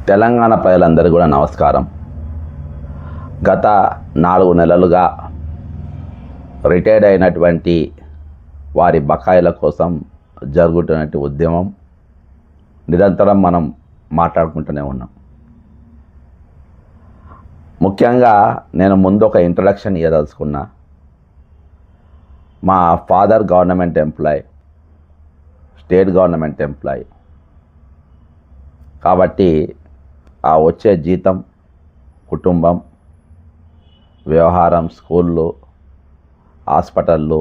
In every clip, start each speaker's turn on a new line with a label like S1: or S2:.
S1: తెలంగాణ ప్రజలందరికీ కూడా నమస్కారం. గత 4 నెలలుగా రిటైర్డ్ అయినటువంటి వారి బకాయిల కోసం జరుగుతున్నటువంటి ఉద్యమం నిరంతరం మనం మాట్లాడుకుంటూనే ఉన్నాం. ముఖ్యంగా నేను ముందు ఒక ఇంట్రడక్షన్ ఇవ్వదలుచుకున్నా. మా father government employ, state government employ. కాబట్టి ఆ వచ్చే జీతం, కుటుంబం, వ్యవహారం, స్కూళ్ళు, హాస్పిటళ్ళు,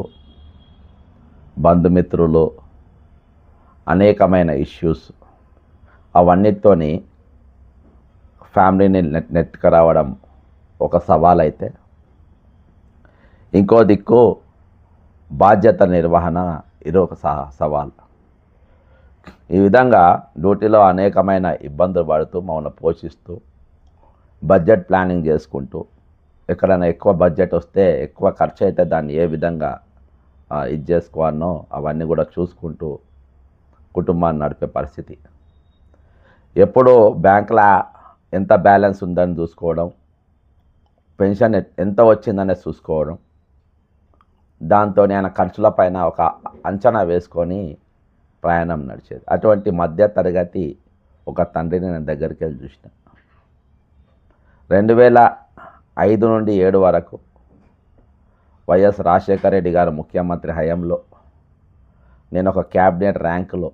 S1: బంధుమిత్రులు, అనేకమైన ఇష్యూస్, అవన్నిటితోని ఫ్యామిలీని నెట్టుకు రావడం ఒక సవాల్ అయితే, ఇంకో దిక్కు బాధ్యత నిర్వహణ ఇది ఒక సవాల్. ఈ విధంగా డ్యూటీలో అనేకమైన ఇబ్బందులు పడుతూ మమ్మల్ని పోషిస్తూ బడ్జెట్ ప్లానింగ్ చేసుకుంటూ, ఎక్కడైనా ఎక్కువ బడ్జెట్ వస్తే ఎక్కువ ఖర్చు అయితే దాన్ని ఏ విధంగా ఇది చేసుకోవాలనో అవన్నీ కూడా చూసుకుంటూ కుటుంబాన్ని నడిపే పరిస్థితి. ఎప్పుడూ బ్యాంకులో ఎంత బ్యాలెన్స్ ఉందని చూసుకోవడం, పెన్షన్ ఎంత వచ్చిందనేది చూసుకోవడం, దాంతో నేను ఖర్చుల పైన ఒక అంచనా వేసుకొని ప్రయాణం నడిచేది. అటువంటి మధ్య తరగతి ఒక తండ్రిని నేను దగ్గరికి వెళ్ళి చూసిన. 2005 నుండి 7 వరకు వైఎస్ రాజశేఖర రెడ్డి గారు ముఖ్యమంత్రి హయాంలో నేను ఒక క్యాబినెట్ ర్యాంకులో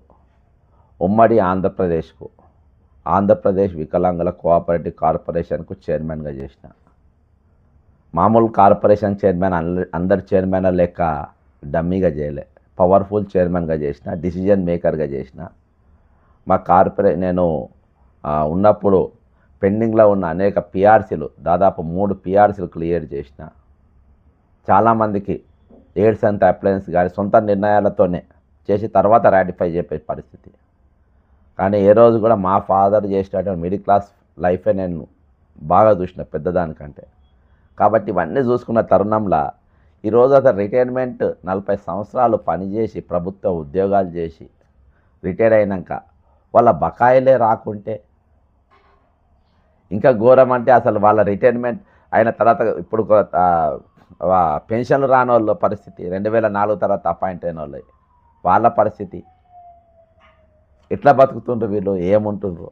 S1: ఉమ్మడి ఆంధ్రప్రదేశ్ వికలాంగుల కోఆపరేటివ్ కార్పొరేషన్కు చైర్మన్గా చేసిన. మామూలు కార్పొరేషన్ చైర్మన్ అందరి చైర్మన్ లెక్క డమ్మీగా చేయలే, పవర్ఫుల్ చైర్మన్గా చేసిన, డిసిజన్ మేకర్గా చేసిన. మా నేను ఉన్నప్పుడు పెండింగ్లో ఉన్న అనేక పిఆర్సీలు, దాదాపు 3 పిఆర్సీలు క్లియర్ చేసిన. చాలామందికి ఎయిడ్స్ అండ్ అప్లయన్స్ గారి సొంత నిర్ణయాలతోనే చేసి తర్వాత రాటిఫై చేసే పరిస్థితి. కానీ ఏ రోజు కూడా మా ఫాదర్ చేసినటువంటి మిడిల్ క్లాస్ లైఫే నేను బాగా చూసిన పెద్దదానికంటే. కాబట్టి ఇవన్నీ చూసుకున్న తరుణంలో ఈరోజు అతను రిటైర్మెంట్ 40 సంవత్సరాలు పనిచేసి ప్రభుత్వ ఉద్యోగాలు చేసి రిటైర్ అయినాక వాళ్ళ బకాయిలే రాకుంటే ఇంకా ఘోరం. అంటే అసలు వాళ్ళ రిటైర్మెంట్ అయిన తర్వాత ఇప్పుడు పెన్షన్లు రాని వాళ్ళ పరిస్థితి, 2004 తర్వాత అపాయింట్ అయిన వాళ్ళు, వాళ్ళ పరిస్థితి ఎట్లా బతుకుతుండ్రు వీళ్ళు, ఏముంటుండ్రు.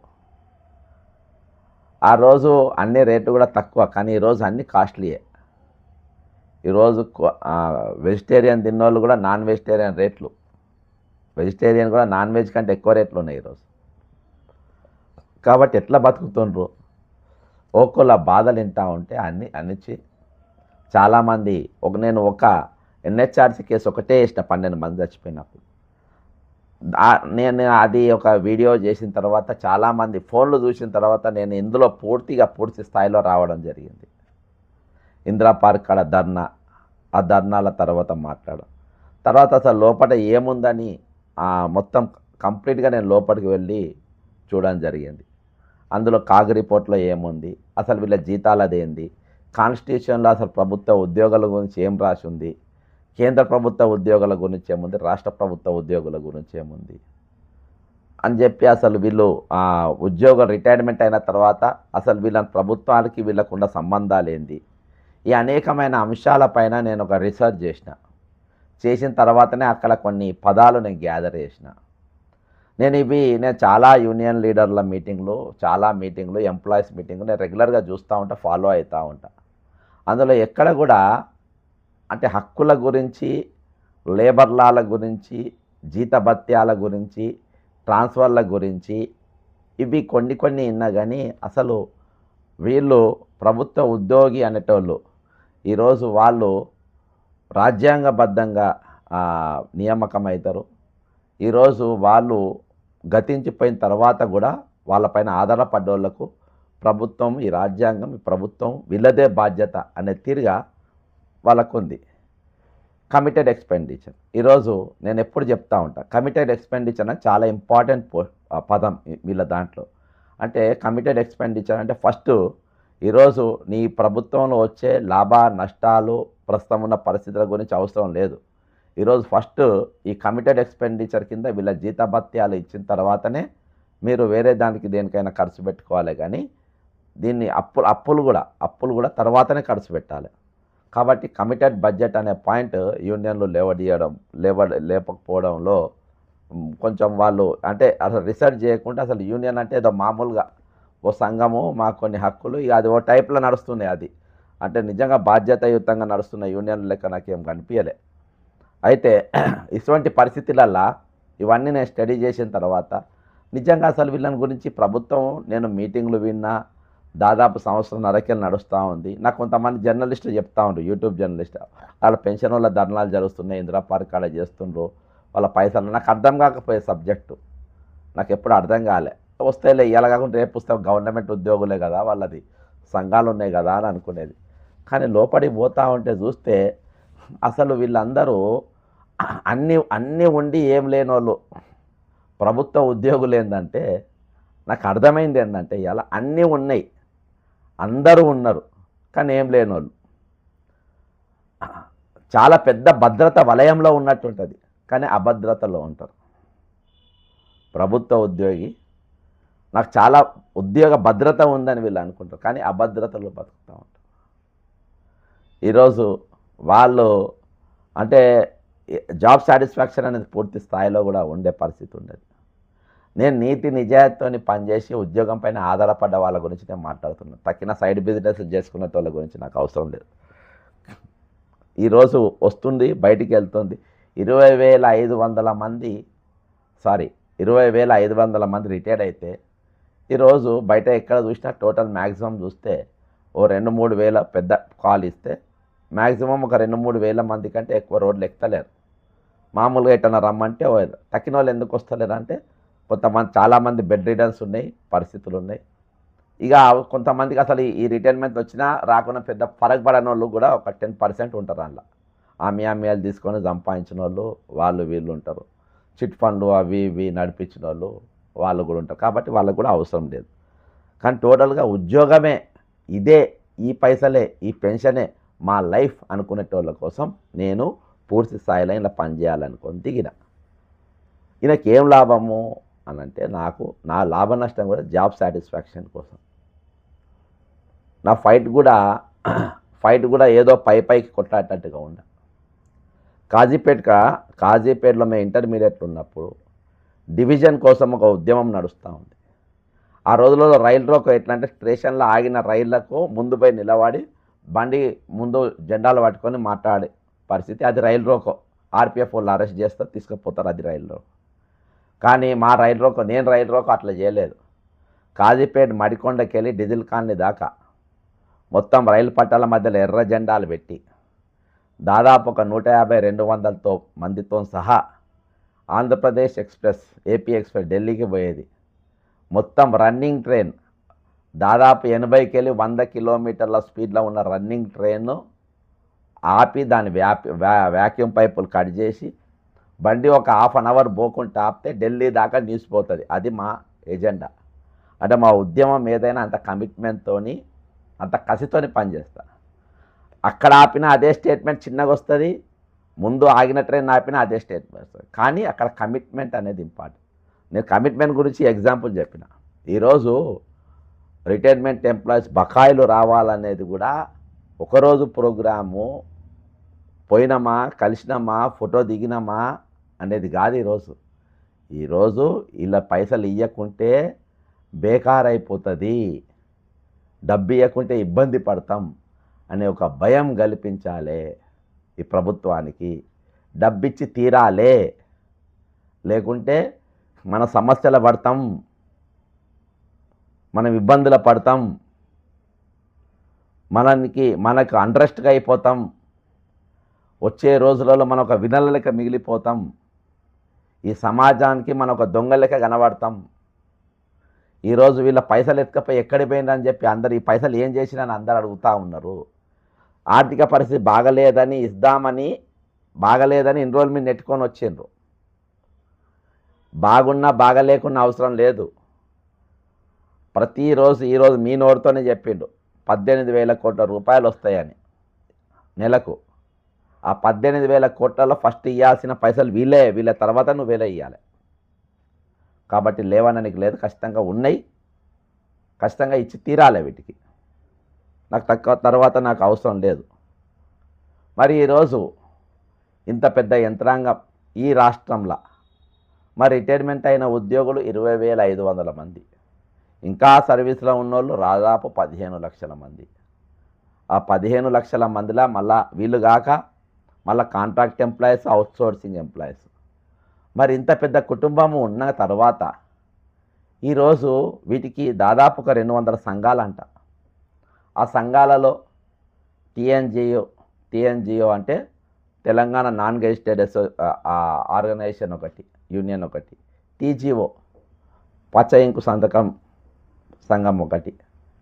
S1: ఆ రోజు అన్ని రేట్లు కూడా తక్కువ, కానీ ఈరోజు అన్ని కాస్ట్లీయే. ఈరోజు వెజిటేరియన్ తిన్నోళ్ళు కూడా నాన్ వెజిటేరియన్ రేట్లు, వెజిటేరియన్ కూడా నాన్ వెజ్ కంటే ఎక్కువ రేట్లు ఉన్నాయి ఈరోజు. కాబట్టి ఎట్లా బతుకుతుండ్రు, ఒక్కొల్ల బాధలు వింటూ ఉంటే అన్నిచ్చి చాలామంది నేను ఒక ఎన్హెచ్ఆర్సీ కేసు ఒకటే వేసిన, 12 మంది చచ్చిపోయినప్పుడు. నేను అది ఒక వీడియో చేసిన తర్వాత చాలామంది ఫోన్లు చూసిన తర్వాత నేను ఇందులో పూర్తి స్థాయిలో రావడం జరిగింది. ఇందిరా పార్క్ కాడ ఆ ధర్నాల తర్వాత తర్వాత అసలు లోపల ఏముందని మొత్తం కంప్లీట్గా నేను లోపలికి వెళ్ళి చూడడం జరిగింది. అందులో కాగ్ రిపోర్ట్లో ఏముంది, అసలు వీళ్ళ జీతాలదేంది, కాన్స్టిట్యూషన్లో అసలు ప్రభుత్వ ఉద్యోగాల గురించి ఏం రాసి ఉంది, కేంద్ర ప్రభుత్వ ఉద్యోగుల గురించి ఏముంది, రాష్ట్ర ప్రభుత్వ ఉద్యోగుల గురించి ఏముంది అని చెప్పి, అసలు వీళ్ళు ఉద్యోగ రిటైర్మెంట్ అయిన తర్వాత అసలు వీళ్ళ ప్రభుత్వానికి వీళ్ళకున్న సంబంధాలు ఏంది, ఈ అనేకమైన అంశాలపైన నేను ఒక రీసెర్చ్ చేసిన తర్వాతనే అక్కడ కొన్ని పదాలు నేను గ్యాదర్ చేసిన. నేను చాలా యూనియన్ లీడర్ల మీటింగ్లు, ఎంప్లాయీస్ మీటింగ్లు నేను రెగ్యులర్గా చూస్తూ ఉంటా, ఫాలో అవుతూ ఉంటా. అందులో ఎక్కడ కూడా అంటే హక్కుల గురించి, లేబర్ లాల గురించి, జీతభత్యాల గురించి, ట్రాన్స్ఫర్ల గురించి ఇవి కొన్ని విన్నా కానీ అసలు వీళ్ళు ప్రభుత్వ ఉద్యోగి అనేటోళ్ళు ఈరోజు వాళ్ళు రాజ్యాంగబద్ధంగా నియామకం అవుతారు. ఈరోజు వాళ్ళు గతించిపోయిన తర్వాత కూడా వాళ్ళపైన ఆధారపడ్డోళ్లకు ప్రభుత్వం, ఈ రాజ్యాంగం, ఈ ప్రభుత్వం వీళ్ళదే బాధ్యత అనే తీరుగా వాళ్ళకు ఉంది. కమిటెడ్ ఎక్స్పెండిచర్ ఈరోజు నేను ఎప్పుడు చెప్తా ఉంటాను, కమిటెడ్ ఎక్స్పెండిచర్ అనేది చాలా ఇంపార్టెంట్ పదం వీళ్ళ దాంట్లో. అంటే కమిటెడ్ ఎక్స్పెండిచర్ అంటే ఫస్ట్ ఈరోజు నీ ప్రభుత్వంలో వచ్చే లాభ నష్టాలు, ప్రస్తుతం ఉన్న పరిస్థితుల గురించి అవసరం లేదు. ఈరోజు ఫస్ట్ ఈ కమిటెడ్ ఎక్స్పెండిచర్ కింద వీళ్ళ జీతభత్యాలు ఇచ్చిన తర్వాతనే మీరు వేరే దానికి దేనికైనా ఖర్చు పెట్టుకోవాలి కానీ దీన్ని అప్పులు కూడా తర్వాతనే ఖర్చు పెట్టాలి. కాబట్టి కమిటెడ్ బడ్జెట్ అనే పాయింట్ యూనియన్లు లేపకపోవడంలో కొంచెం వాళ్ళు అంటే అసలు రీసెర్చ్ చేయకుండా అసలు యూనియన్ అంటే ఏదో మామూలుగా ఓ సంఘము మాకు కొన్ని హక్కులు ఇక అది ఓ టైప్లో నడుస్తున్నాయి. అది అంటే నిజంగా బాధ్యతాయుతంగా నడుస్తున్న యూనియన్ లెక్క నాకేం కనిపించలే. అయితే ఇటువంటి పరిస్థితులల్లో ఇవన్నీ నేను స్టడీ చేసిన తర్వాత నిజంగా అసలు వీళ్ళని గురించి ప్రభుత్వం నేను మీటింగ్లు విన్నా దాదాపు సంవత్సరంన్నరకెళ్ళి నడుస్తూ ఉంది. నాకు కొంతమంది జర్నలిస్టులు చెప్తా ఉండ్రు, యూట్యూబ్ జర్నలిస్ట్, వాళ్ళ పెన్షన్ వల్ల ధర్నాలు జరుగుతున్నాయి, ఇందిరా పార్క్ కాడ చేస్తుండ్రు, వాళ్ళ పైసలు నాకు అర్థం కాకపోయే సబ్జెక్టు, నాకు ఎప్పుడు అర్థం కాలే. వస్తేలే ఇవాళ కాకుండా రేపు వస్తే గవర్నమెంట్ ఉద్యోగులే కదా, వాళ్ళది సంఘాలు ఉన్నాయి కదా అని అనుకునేది. కానీ లోపలికి పోతూ ఉంటే చూస్తే అసలు వీళ్ళందరూ అన్నీ ఉండి ఏం లేని వాళ్ళు ప్రభుత్వ ఉద్యోగులు ఏంటంటే నాకు అర్థమైంది ఏంటంటే ఇలా అన్నీ ఉన్నాయి, అందరూ ఉన్నారు, కానీ ఏం లేని వాళ్ళు చాలా పెద్ద భద్రత వలయంలో ఉన్నట్టుంటుంది కానీ అభద్రతలో ఉంటారు. ప్రభుత్వ ఉద్యోగి నాకు చాలా ఉద్యోగ భద్రత ఉందని వీళ్ళు అనుకుంటారు కానీ అభద్రతలో బతుకుతూ ఉంటారు. ఈరోజు వాళ్ళు అంటే జాబ్ సాటిస్ఫాక్షన్ అనేది పూర్తి స్థాయిలో కూడా ఉండే పరిస్థితి ఉండేది. నేను నీతి నిజాయితీతో పనిచేసి ఉద్యోగం పైన ఆధారపడ్డ వాళ్ళ గురించి నేను మాట్లాడుతున్నాను. తక్కిన సైడ్ బిజినెస్ చేసుకునే వాళ్ళ గురించి నాకు అవసరం లేదు. ఈరోజు వస్తుంది బయటికి వెళ్తుంది 20,500 మంది రిటైర్డ్ అయితే ఈరోజు బయట ఎక్కడ చూసినా టోటల్ మ్యాక్సిమం చూస్తే ఓ 2-3 వేల పెద్ద కాల్ ఇస్తే మ్యాక్సిమం ఒక 2-3 వేల మంది కంటే ఎక్కువ రోడ్లు ఎక్కుతలేరు. మామూలుగా ఎట్టన్నా రమ్మంటే తక్కిన వాళ్ళు ఎందుకు వస్తలేరు అంటే కొంతమంది చాలామంది బెడ్ రిటర్న్స్ ఉన్నాయి, పరిస్థితులు ఉన్నాయి. ఇక కొంతమందికి అసలు ఈ రిటైర్మెంట్ వచ్చినా రాకుండా పెద్ద ఫరక్ పడని వాళ్ళు కూడా ఒక 10% ఉంటారు. అందులో ఆమ్యాలు తీసుకొని సంపాదించిన వాళ్ళు వీళ్ళు ఉంటారు. చిట్ ఫండ్లు అవి ఇవి నడిపించిన వాళ్ళు కూడా ఉంటారు. కాబట్టి వాళ్ళకు కూడా అవసరం లేదు. కానీ టోటల్గా ఉద్యోగమే ఇదే, ఈ పైసలే, ఈ పెన్షనే మా లైఫ్ అనుకునేటోళ్ళ కోసం నేను పూర్తి స్థాయిలో ఇలా పనిచేయాలనుకొని దిగిన. ఈయనకి ఏం లాభము అని అంటే నా లాభ నష్టం కూడా జాబ్ సాటిస్ఫాక్షన్ కోసం. నా ఫైట్ కూడా ఏదో పైకి కొట్లాడేటట్టుగా ఉండ. కాజీపేటలో మేము ఇంటర్మీడియట్లు ఉన్నప్పుడు డివిజన్ కోసం ఒక ఉద్యమం నడుస్తూ ఉంది. ఆ రోజులలో రైలు రోకో ఎట్లా అంటే స్టేషన్లో ఆగిన రైళ్లకు ముందు పోయి నిలబడి బండి ముందు జెండాలు పట్టుకొని మాట్లాడే పరిస్థితి. అది రైలు రోకో. ఆర్పిఎఫ్ వాళ్ళు అరెస్ట్ చేస్తారు, తీసుకుపోతారు, అది రైలు రోకో. కానీ నేను రైలు రోకో అట్లా చేయలేదు. కాజీపేట మడికొండకి వెళ్ళి డీజిల్ కాలనీ దాకా మొత్తం రైలు పట్టాల మధ్యలో ఎర్ర జెండాలు పెట్టి దాదాపు ఒక 150-200 మందితో సహా ఆంధ్రప్రదేశ్ ఎక్స్ప్రెస్, ఏపీ ఎక్స్ప్రెస్ ఢిల్లీకి పోయేది. మొత్తం రన్నింగ్ ట్రైన్ దాదాపు 80కి వెళ్ళి 100 కిలోమీటర్ల స్పీడ్లో ఉన్న రన్నింగ్ ట్రైన్ను ఆపి దాని వ్యాక్యూమ్ పైపులు కట్ చేసి బండి ఒక ½ అన్ అవర్ పోకుండా ఆపితే ఢిల్లీ దాకా న్యూస్ పోతుంది. అది మా ఎజెండా. అంటే మా ఉద్యమం ఏదైనా అంత కమిట్మెంట్తో అంత కసితోని పనిచేస్తా. అక్కడ ఆపినా అదే స్టేట్మెంట్ చిన్నగా వస్తుంది, ముందు ఆగిన ట్రైన్ ఆపినా అదే స్టేట్మెంట్ వస్తుంది. కానీ అక్కడ కమిట్మెంట్ అనేది ఇంపార్టెంట్. నేను కమిట్మెంట్ గురించి ఎగ్జాంపుల్ చెప్పిన. ఈరోజు రిటైర్మెంట్ ఎంప్లాయీస్ బకాయిలు రావాలనేది కూడా ఒకరోజు ప్రోగ్రాము, పోయినామా, కలిసినామా, ఫోటో దిగినామా అనేది కాదు. ఈరోజు ఇలా పైసలు ఇవ్వకుంటే బేకారైపోతుంది, డబ్బు ఇవ్వకుంటే ఇబ్బంది పడతాం అనే ఒక భయం కల్పించాలి ఈ ప్రభుత్వానికి. డబ్బిచ్చి తీరాలే, లేకుంటే మన సమస్యలు పడతాం, మనం ఇబ్బందులు పడతాం, మనకు అంట్రెస్ట్గా అయిపోతాం, వచ్చే రోజులలో మనం ఒక వినల లెక్క మిగిలిపోతాం, ఈ సమాజానికి మనం ఒక దొంగ లెక్క కనబడతాం. ఈరోజు వీళ్ళ పైసలు ఎత్తుకపోయి ఎక్కడికి పోయిందని చెప్పి అందరు ఈ పైసలు ఏం చేసినా అని అందరు అడుగుతూ ఉన్నారు. ఆర్థిక పరిస్థితి బాగలేదని ఇన్ని రోజులు మీరు నెట్టుకొని వచ్చిండ్రు. బాగున్నా బాగలేకున్నా అవసరం లేదు. ఈరోజు మీ నోటితోనే చెప్పిండు 18,000 కోట్ల రూపాయలు వస్తాయని నెలకు. ఆ 18,000 కోట్లలో ఫస్ట్ ఇవ్వాల్సిన పైసలు వీళ్ళ తర్వాత నువ్వు ఇవ్వాలి. కాబట్టి లేవననికి లేదు, ఖచ్చితంగా ఉన్నాయి, ఖచ్చితంగా ఇచ్చి తీరాలి. వీటికి నాకు తక్కువ తర్వాత నాకు అవసరం లేదు. మరి ఈరోజు ఇంత పెద్ద యంత్రాంగం ఈ రాష్ట్రంలో మరి రిటైర్మెంట్ అయిన ఉద్యోగులు 20,500 మంది, ఇంకా సర్వీస్లో ఉన్నోళ్ళు దాదాపు 15 లక్షల మంది. ఆ 15 లక్షల మందిలో మళ్ళా వీళ్ళు కాక మళ్ళీ కాంట్రాక్ట్ ఎంప్లాయీస్, అవుట్సోర్సింగ్ ఎంప్లాయీస్. మరి ఇంత పెద్ద కుటుంబము ఉన్న తర్వాత ఈరోజు వీటికి దాదాపు ఒక 200 సంఘాలంట. ఆ సంఘాలలో టీఎన్జిఓ అంటే తెలంగాణ నాన్ గెజిటెడ్ ఆర్గనైజేషన్ ఒకటి, యూనియన్ ఒకటి, టీజీఓ పచ్చ ఇంకు సంఘం ఒకటి,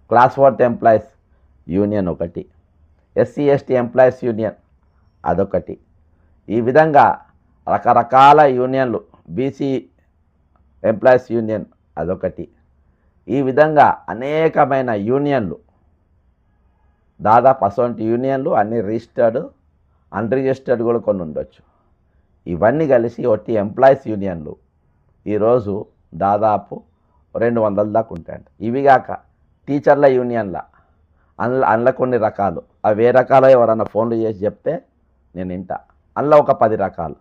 S1: క్లాస్ 4 ఎంప్లాయీస్ యూనియన్ ఒకటి, ఎస్సీ ఎస్టీ ఎంప్లాయీస్ యూనియన్ అదొకటి. ఈ విధంగా రకరకాల యూనియన్లు, బీసీ ఎంప్లాయీస్ యూనియన్ అదొకటి. ఈ విధంగా అనేకమైన యూనియన్లు, దాదాపు అసొంటి యూనియన్లు అన్ని రిజిస్టర్డ్, అన్రిజిస్టర్డ్ కూడా కొన్ని ఉండొచ్చు. ఇవన్నీ కలిసి ఒట్టి ఎంప్లాయీస్ యూనియన్లు ఈరోజు దాదాపు 200 దాకా ఉంటాయండి. ఇవి కాక టీచర్ల యూనియన్ల అందులో కొన్ని రకాలు, అవి ఏ రకాలో ఎవరన్నా ఫోన్లు చేసి చెప్తే నేను వింటా. అందులో ఒక 10 రకాలు.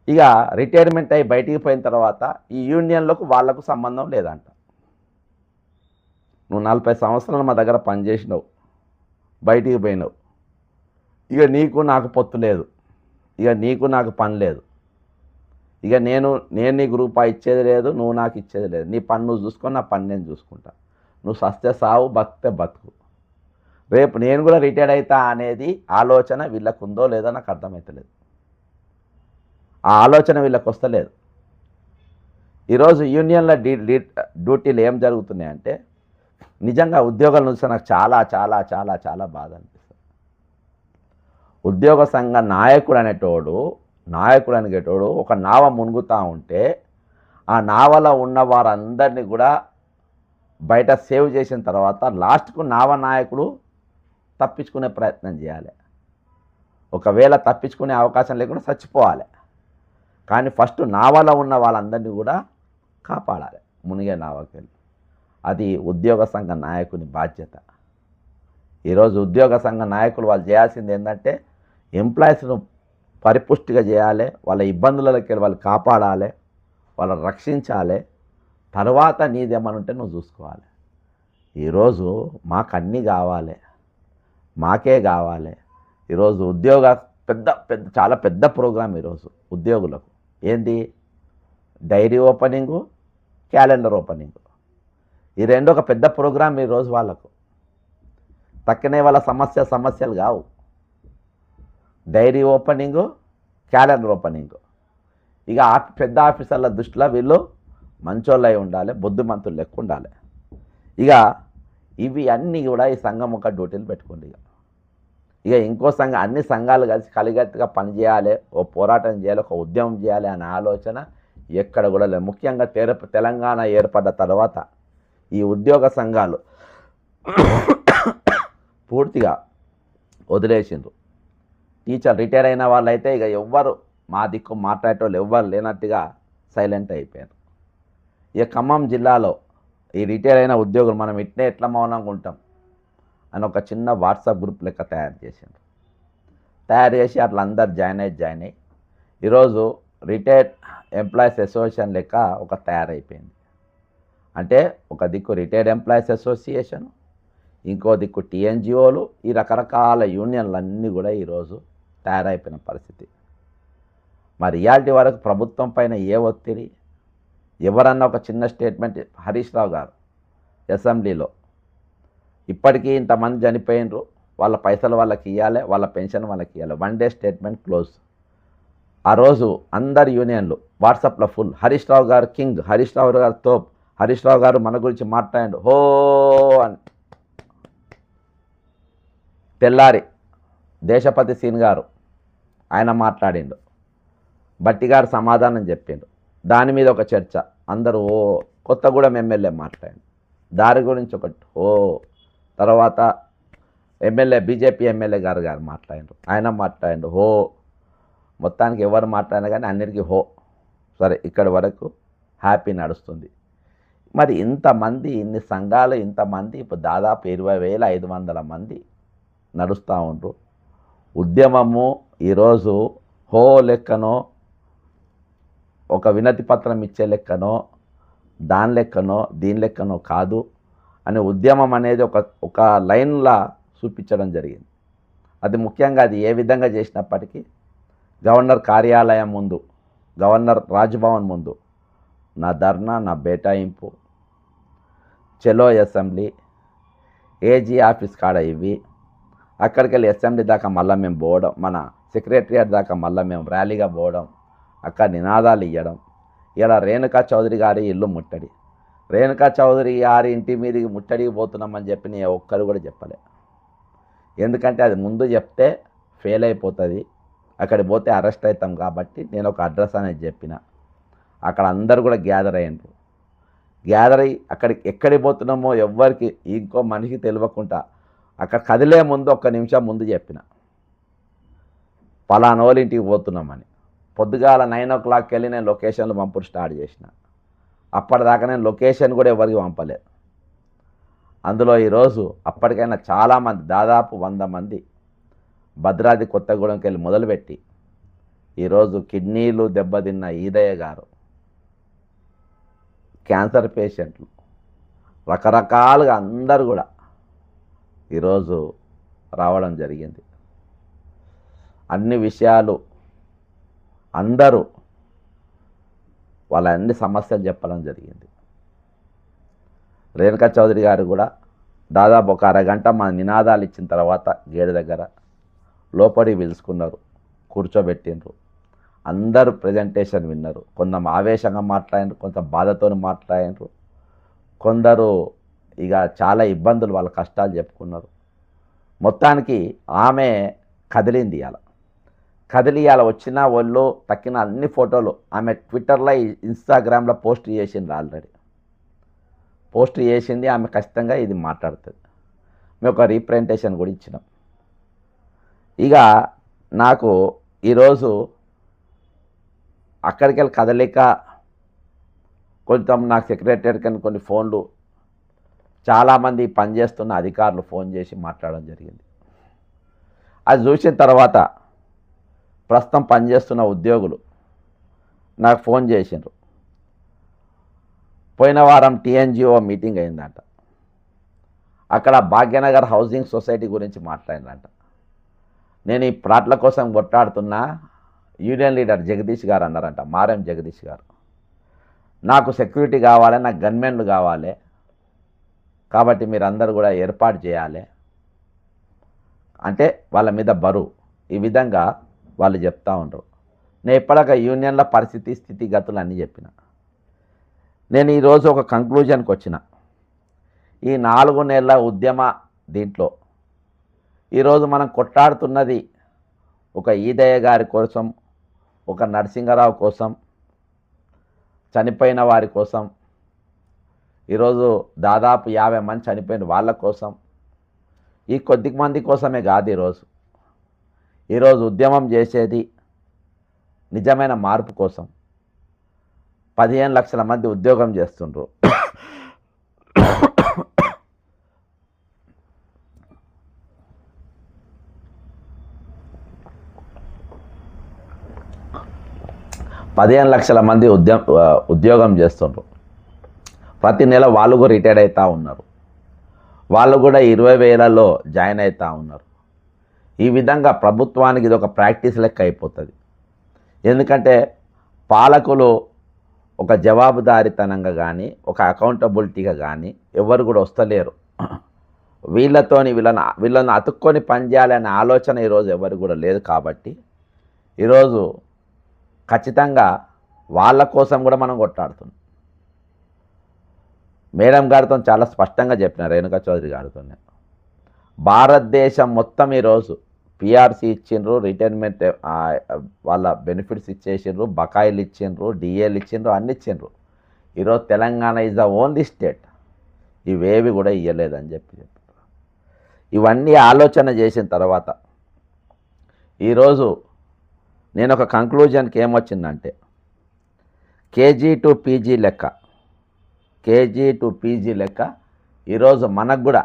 S1: ఇక రిటైర్మెంట్ అయ్యి బయటికి పోయిన తర్వాత ఈ యూనియన్లకు వాళ్లకు సంబంధం లేదంట. నువ్వు 40 సంవత్సరాలు మా దగ్గర పనిచేసినావు, బయటికి పోయినావు, ఇక నీకు నాకు పొత్తు లేదు, ఇక నీకు నాకు పని లేదు, ఇక నేను నీకు రూపాయి ఇచ్చేది లేదు, నువ్వు నాకు ఇచ్చేది లేదు, నీ పని నువ్వు చూసుకొని నా పని నేను చూసుకుంటా, నువ్వు సస్తే సావు, బతికితే బతుకు, రేపు నేను కూడా రిటైర్డ్ అవుతా అనేది ఆలోచన వీళ్ళకు ఉందో లేదో నాకు అర్థమవుతలేదు. ఆ ఆలోచన వీళ్ళకి వస్తలేదు. ఈరోజు యూనియన్ల డ్యూటీలు ఏం జరుగుతున్నాయంటే నిజంగా ఉద్యోగాల నుంచి నాకు చాలా చాలా చాలా చాలా బాధ అనిపిస్తుంది. ఉద్యోగ సంఘ నాయకుడు అనేటోడు ఒక నావ మునుగుతూ ఉంటే ఆ నావలో ఉన్న వారందరినీ కూడా బయట సేవ్ చేసిన తర్వాత లాస్ట్కు నావ నాయకుడు తప్పించుకునే ప్రయత్నం చేయాలి. ఒకవేళ తప్పించుకునే అవకాశం లేకుండా చచ్చిపోవాలి. కానీ ఫస్ట్ నావలో ఉన్న వాళ్ళందరినీ కూడా కాపాడాలి మునిగే నావకెళ్ళి. అది ఉద్యోగ సంఘ నాయకుని బాధ్యత. ఈరోజు ఉద్యోగ సంఘ నాయకులు వాళ్ళు చేయాల్సింది ఏంటంటే ఎంప్లాయీస్ను పరిపుష్టిగా చేయాలి, వాళ్ళ ఇబ్బందులకి వాళ్ళు కాపాడాలి, వాళ్ళని రక్షించాలి. తర్వాత నీదేమని ఉంటే నువ్వు చూసుకోవాలి. ఈరోజు మాకు అన్నీ కావాలి, మాకే కావాలి. ఈరోజు చాలా పెద్ద ప్రోగ్రాం ఈరోజు ఉద్యోగులకు. ఏంది? Diary opening, calendar opening. ఈ రెండు ఒక పెద్ద ప్రోగ్రాం ఈరోజు వాళ్ళకు. తక్కనే వాళ్ళ సమస్యలు కావు. Diary opening, calendar opening. ఇక పెద్ద ఆఫీసర్ల దృష్టిలో వీళ్ళు మంచోళ్ళు అయి ఉండాలి, బుద్ధిమంతులు లెక్క ఉండాలి. ఇక ఇవి అన్నీ కూడా ఈ సంఘం ఒక డ్యూటీలు పెట్టుకోండి. ఇక ఇంకో సంఘం, అన్ని సంఘాలు కలిసి కలిగట్టుగా పనిచేయాలి, ఓ పోరాటం చేయాలి, ఒక ఉద్యమం చేయాలి అనే ఆలోచన ఎక్కడ కూడా లేదు. ముఖ్యంగా తెలంగాణ ఏర్పడ్డ తర్వాత ఈ ఉద్యోగ సంఘాలు పూర్తిగా వదిలేసిండ్రు. టీచర్ రిటైర్ అయిన వాళ్ళైతే ఇక ఎవ్వరు మా దిక్కు మాట్లాడేటోళ్ళు ఎవ్వరు లేనట్టుగా సైలెంట్ అయిపోయారు. ఇక ఖమ్మం జిల్లాలో ఈ రిటైర్ అయిన ఉద్యోగులు మనం ఇట్నే ఎట్లా మౌనంగా ఉంటాం అని ఒక చిన్న వాట్సాప్ గ్రూప్ లెక్క తయారు చేసి అట్లా అందరు జాయిన్ అయ్యి ఈరోజు రిటైర్డ్ ఎంప్లాయీస్ అసోసియేషన్ లెక్క ఒక తయారైపోయింది. అంటే ఒక దిక్కు రిటైర్డ్ ఎంప్లాయీస్ అసోసియేషన్, ఇంకో దిక్కు టీఎన్జిఓలు, ఈ రకరకాల యూనియన్లన్నీ కూడా ఈరోజు తయారైపోయిన పరిస్థితి. మరి ఇయాల్టి వరకు ప్రభుత్వం పైన ఏ ఒత్తిడి, ఎవరన్నా ఒక చిన్న స్టేట్మెంట్, హరీష్ రావు గారు అసెంబ్లీలో ఇప్పటికీ ఇంతమంది చనిపోయినరు, వాళ్ళ పైసలు వాళ్ళకి ఇవ్వాలి, వాళ్ళ పెన్షన్ వాళ్ళకి ఇవ్వాలి, 1 డే స్టేట్మెంట్ క్లోజ్. ఆ రోజు అందరు యూనియన్లు వాట్సాప్లో ఫుల్, హరీష్ రావు గారు కింగ్, హరీష్ రావు గారు తోప్, హరీష్ రావు గారు మన గురించి మాట్లాడండు హో అని. తెల్లారి దేశపతి సీన్ గారు ఆయన మాట్లాడిండు, బట్టి గారు సమాధానం చెప్పిండు, దాని మీద ఒక చర్చ. అందరూ కొత్తగూడెం ఎమ్మెల్యే మాట్లాడిండు, దారి గురించి ఒకటి తర్వాత బీజేపీ ఎమ్మెల్యే గారు మాట్లాడిండు, ఆయన మాట్లాడిండు మొత్తానికి ఎవరు మాట్లాడినా కానీ అన్నిటికీ సరే ఇక్కడి వరకు హ్యాపీ నడుస్తుంది. మరి ఇంతమంది ఇన్ని సంఘాలు ఇంతమంది ఇప్పుడు దాదాపు 20,500 మంది నడుస్తూ ఉండ్రు. ఉద్యమము ఈరోజు హో లెక్కనో ఒక వినతి పత్రం ఇచ్చే లెక్కనో దాని లెక్కనో దీని లెక్కనో కాదు అని ఉద్యమం అనేది ఒక లైన్లా చూపించడం జరిగింది. అది ముఖ్యంగా అది ఏ విధంగా చేసినప్పటికీ గవర్నర్ కార్యాలయం ముందు, గవర్నర్ రాజ్భవన్ ముందు నా ధర్నా, నా బైఠాయింపు, చెలో అసెంబ్లీ, ఏజీ ఆఫీస్ కాడ ఇవి, అక్కడికి వెళ్ళి అసెంబ్లీ దాకా మళ్ళీ మేము పోవడం, మన సెక్రటరియట్ దాకా మళ్ళీ మేము ర్యాలీగా పోవడం, అక్కడ నినాదాలు ఇవ్వడం. ఇలా రేణుకా చౌదరి గారి ఇల్లు ముట్టడి, రేణుకా చౌదరి గారి ఇంటి మీదకి ముట్టడికి పోతున్నామని చెప్పి నేను ఒక్కరు కూడా చెప్పలే. ఎందుకంటే అది ముందు చెప్తే ఫెయిల్ అయిపోతుంది, అక్కడికి పోతే అరెస్ట్ అవుతాం కాబట్టి నేను ఒక అడ్రస్ అనేది చెప్పిన. అక్కడ అందరు కూడా గ్యాదర్ అయ్యారు. గ్యాదర్ అయ్యి అక్కడికి ఎక్కడికి పోతున్నామో ఎవ్వరికి ఇంకో మనిషికి తెలియకుండా అక్కడ కదిలే ముందు 1 నిమిషం ముందు చెప్పిన, పలానోళ్ళ ఇంటికి పోతున్నామని. పొద్దుగాల 9 o'clockకి వెళ్ళి నేను లొకేషన్లు పంపుడు స్టార్ట్ చేసిన. అప్పటిదాకా నేను లొకేషన్ కూడా ఎవరికి పంపలేదు. అందులో ఈరోజు అప్పటికైనా చాలామంది, దాదాపు 100 మంది భద్రాద్రి కొత్తగూడెంకి వెళ్ళి మొదలుపెట్టి ఈరోజు కిడ్నీలు దెబ్బతిన్న ఈదయ్య గారు, క్యాన్సర్ పేషెంట్లు, రకరకాలుగా అందరూ కూడా ఈరోజు రావడం జరిగింది. అన్ని విషయాలు అందరూ వాళ్ళ అన్ని సమస్యలు చెప్పడం జరిగింది. రేణుకా చౌదరి గారు కూడా దాదాపు ఒక అరగంట మన నినాదాలు ఇచ్చిన తర్వాత గేటు దగ్గర లోపలికి పిలుచుకున్నారు, కూర్చోబెట్టిండ్రు. అందరూ ప్రజెంటేషన్ విన్నారు. కొంత ఆవేశంగా మాట్లాడినారు, కొంత బాధతో మాట్లాడినారు, కొందరు ఇక చాలా ఇబ్బందులు, వాళ్ళ కష్టాలు చెప్పుకున్నారు. మొత్తానికి ఆమె కదిలింది. ఇవాళ వచ్చిన వాళ్ళు తక్కిన అన్ని ఫోటోలు ఆమె ట్విట్టర్లో, ఇన్స్టాగ్రామ్లో పోస్ట్ చేసింది. ఆల్రెడీ పోస్ట్ చేసింది ఆమె. ఖచ్చితంగా ఇది మాట్లాడుతుంది. మేము ఒక రీప్రజెంటేషన్ కూడా ఇచ్చినాం. ఇక నాకు ఈరోజు అక్కడికి వెళ్ళి కదలిక, కొంచెం నాకు సెక్రటరీ కానీ కొన్ని ఫోన్లు చాలామంది పనిచేస్తున్న అధికారులు ఫోన్ చేసి మాట్లాడడం జరిగింది. అది చూసిన తర్వాత ప్రస్తుతం పనిచేస్తున్న ఉద్యోగులు నాకు ఫోన్ చేసిండ్రు. పోయిన వారం టీఎన్జిఓ మీటింగ్ అయిందంట. అక్కడ భాగ్యనగర్ హౌసింగ్ సొసైటీ గురించి మాట్లాడినంట. నేను ఈ ప్లాట్ల కోసం కొట్లాడుతున్నా, యూనియన్ లీడర్ జగదీష్ గారు అన్నారంట, మారం జగదీష్ గారు, నాకు సెక్యూరిటీ కావాలి, నాకు గన్మెన్లు కావాలి, కాబట్టి మీరందరూ కూడా ఏర్పాటు చేయాలి అంటే వాళ్ళ మీద బరువు. ఈ విధంగా వాళ్ళు చెప్తా ఉండరు. నేను ఇప్పటిక యూనియన్ల పరిస్థితి, స్థితిగతులు అన్నీ చెప్పిన. నేను ఈరోజు ఒక కంక్లూజన్కి వచ్చిన. ఈ 4 నెలల ఉద్యమ దీంట్లో ఈరోజు మనం కొట్లాడుతున్నది ఒక ఈదయ్య గారి కోసం, ఒక నరసింగరావు కోసం, చనిపోయిన వారి కోసం, ఈరోజు దాదాపు 50 మంది చనిపోయిన వాళ్ళ కోసం, ఈ కొద్ది మంది కోసమే కాదు. ఈరోజు ఉద్యమం చేసేది నిజమైన మార్పు కోసం. 15 లక్షల మంది ఉద్యోగం చేస్తుండ్రు. ఉద్యోగం చేస్తుండ్రు. ప్రతి నెల వాళ్ళు కూడా రిటైర్డ్ అవుతూ ఉన్నారు. వాళ్ళు కూడా 20,000లో జాయిన్ అవుతూ ఉన్నారు. ఈ విధంగా ప్రభుత్వానికి ఇది ఒక ప్రాక్టీస్ లెక్క అయిపోతుంది. ఎందుకంటే పాలకులు ఒక జవాబుదారీతనంగా కానీ, ఒక అకౌంటబిలిటీగా కానీ ఎవరు కూడా వస్తలేరు. వీళ్ళని అతుక్కొని పనిచేయాలనే ఆలోచన ఈరోజు ఎవరు కూడా లేదు. కాబట్టి ఈరోజు ఖచ్చితంగా వాళ్ళ కోసం కూడా మనం కొట్లాడుతున్నాం. మేడం గారితో చాలా స్పష్టంగా చెప్పిన, రేణుకా చౌదరి గారితో, భారతదేశం మొత్తం ఈరోజు పిఆర్సీ ఇచ్చిండ్రు, రిటైర్మెంట్ వాళ్ళ బెనిఫిట్స్ ఇచ్చేసిండ్రు, బకాయిలు ఇచ్చిండ్రు, డిఏలు ఇచ్చిండ్రు, అన్ని ఇచ్చిండ్రు. ఈరోజు Telangana is the only state ఇవేవి కూడా ఇవ్వలేదని చెప్పారు. ఇవన్నీ ఆలోచన చేసిన తర్వాత ఈరోజు నేను ఒక కంక్లూజన్కి ఏమొచ్చిందంటే, కేజీ టు పీజీ లెక్క, కేజీ టు పీజీ లెక్క ఈరోజు మనకు కూడా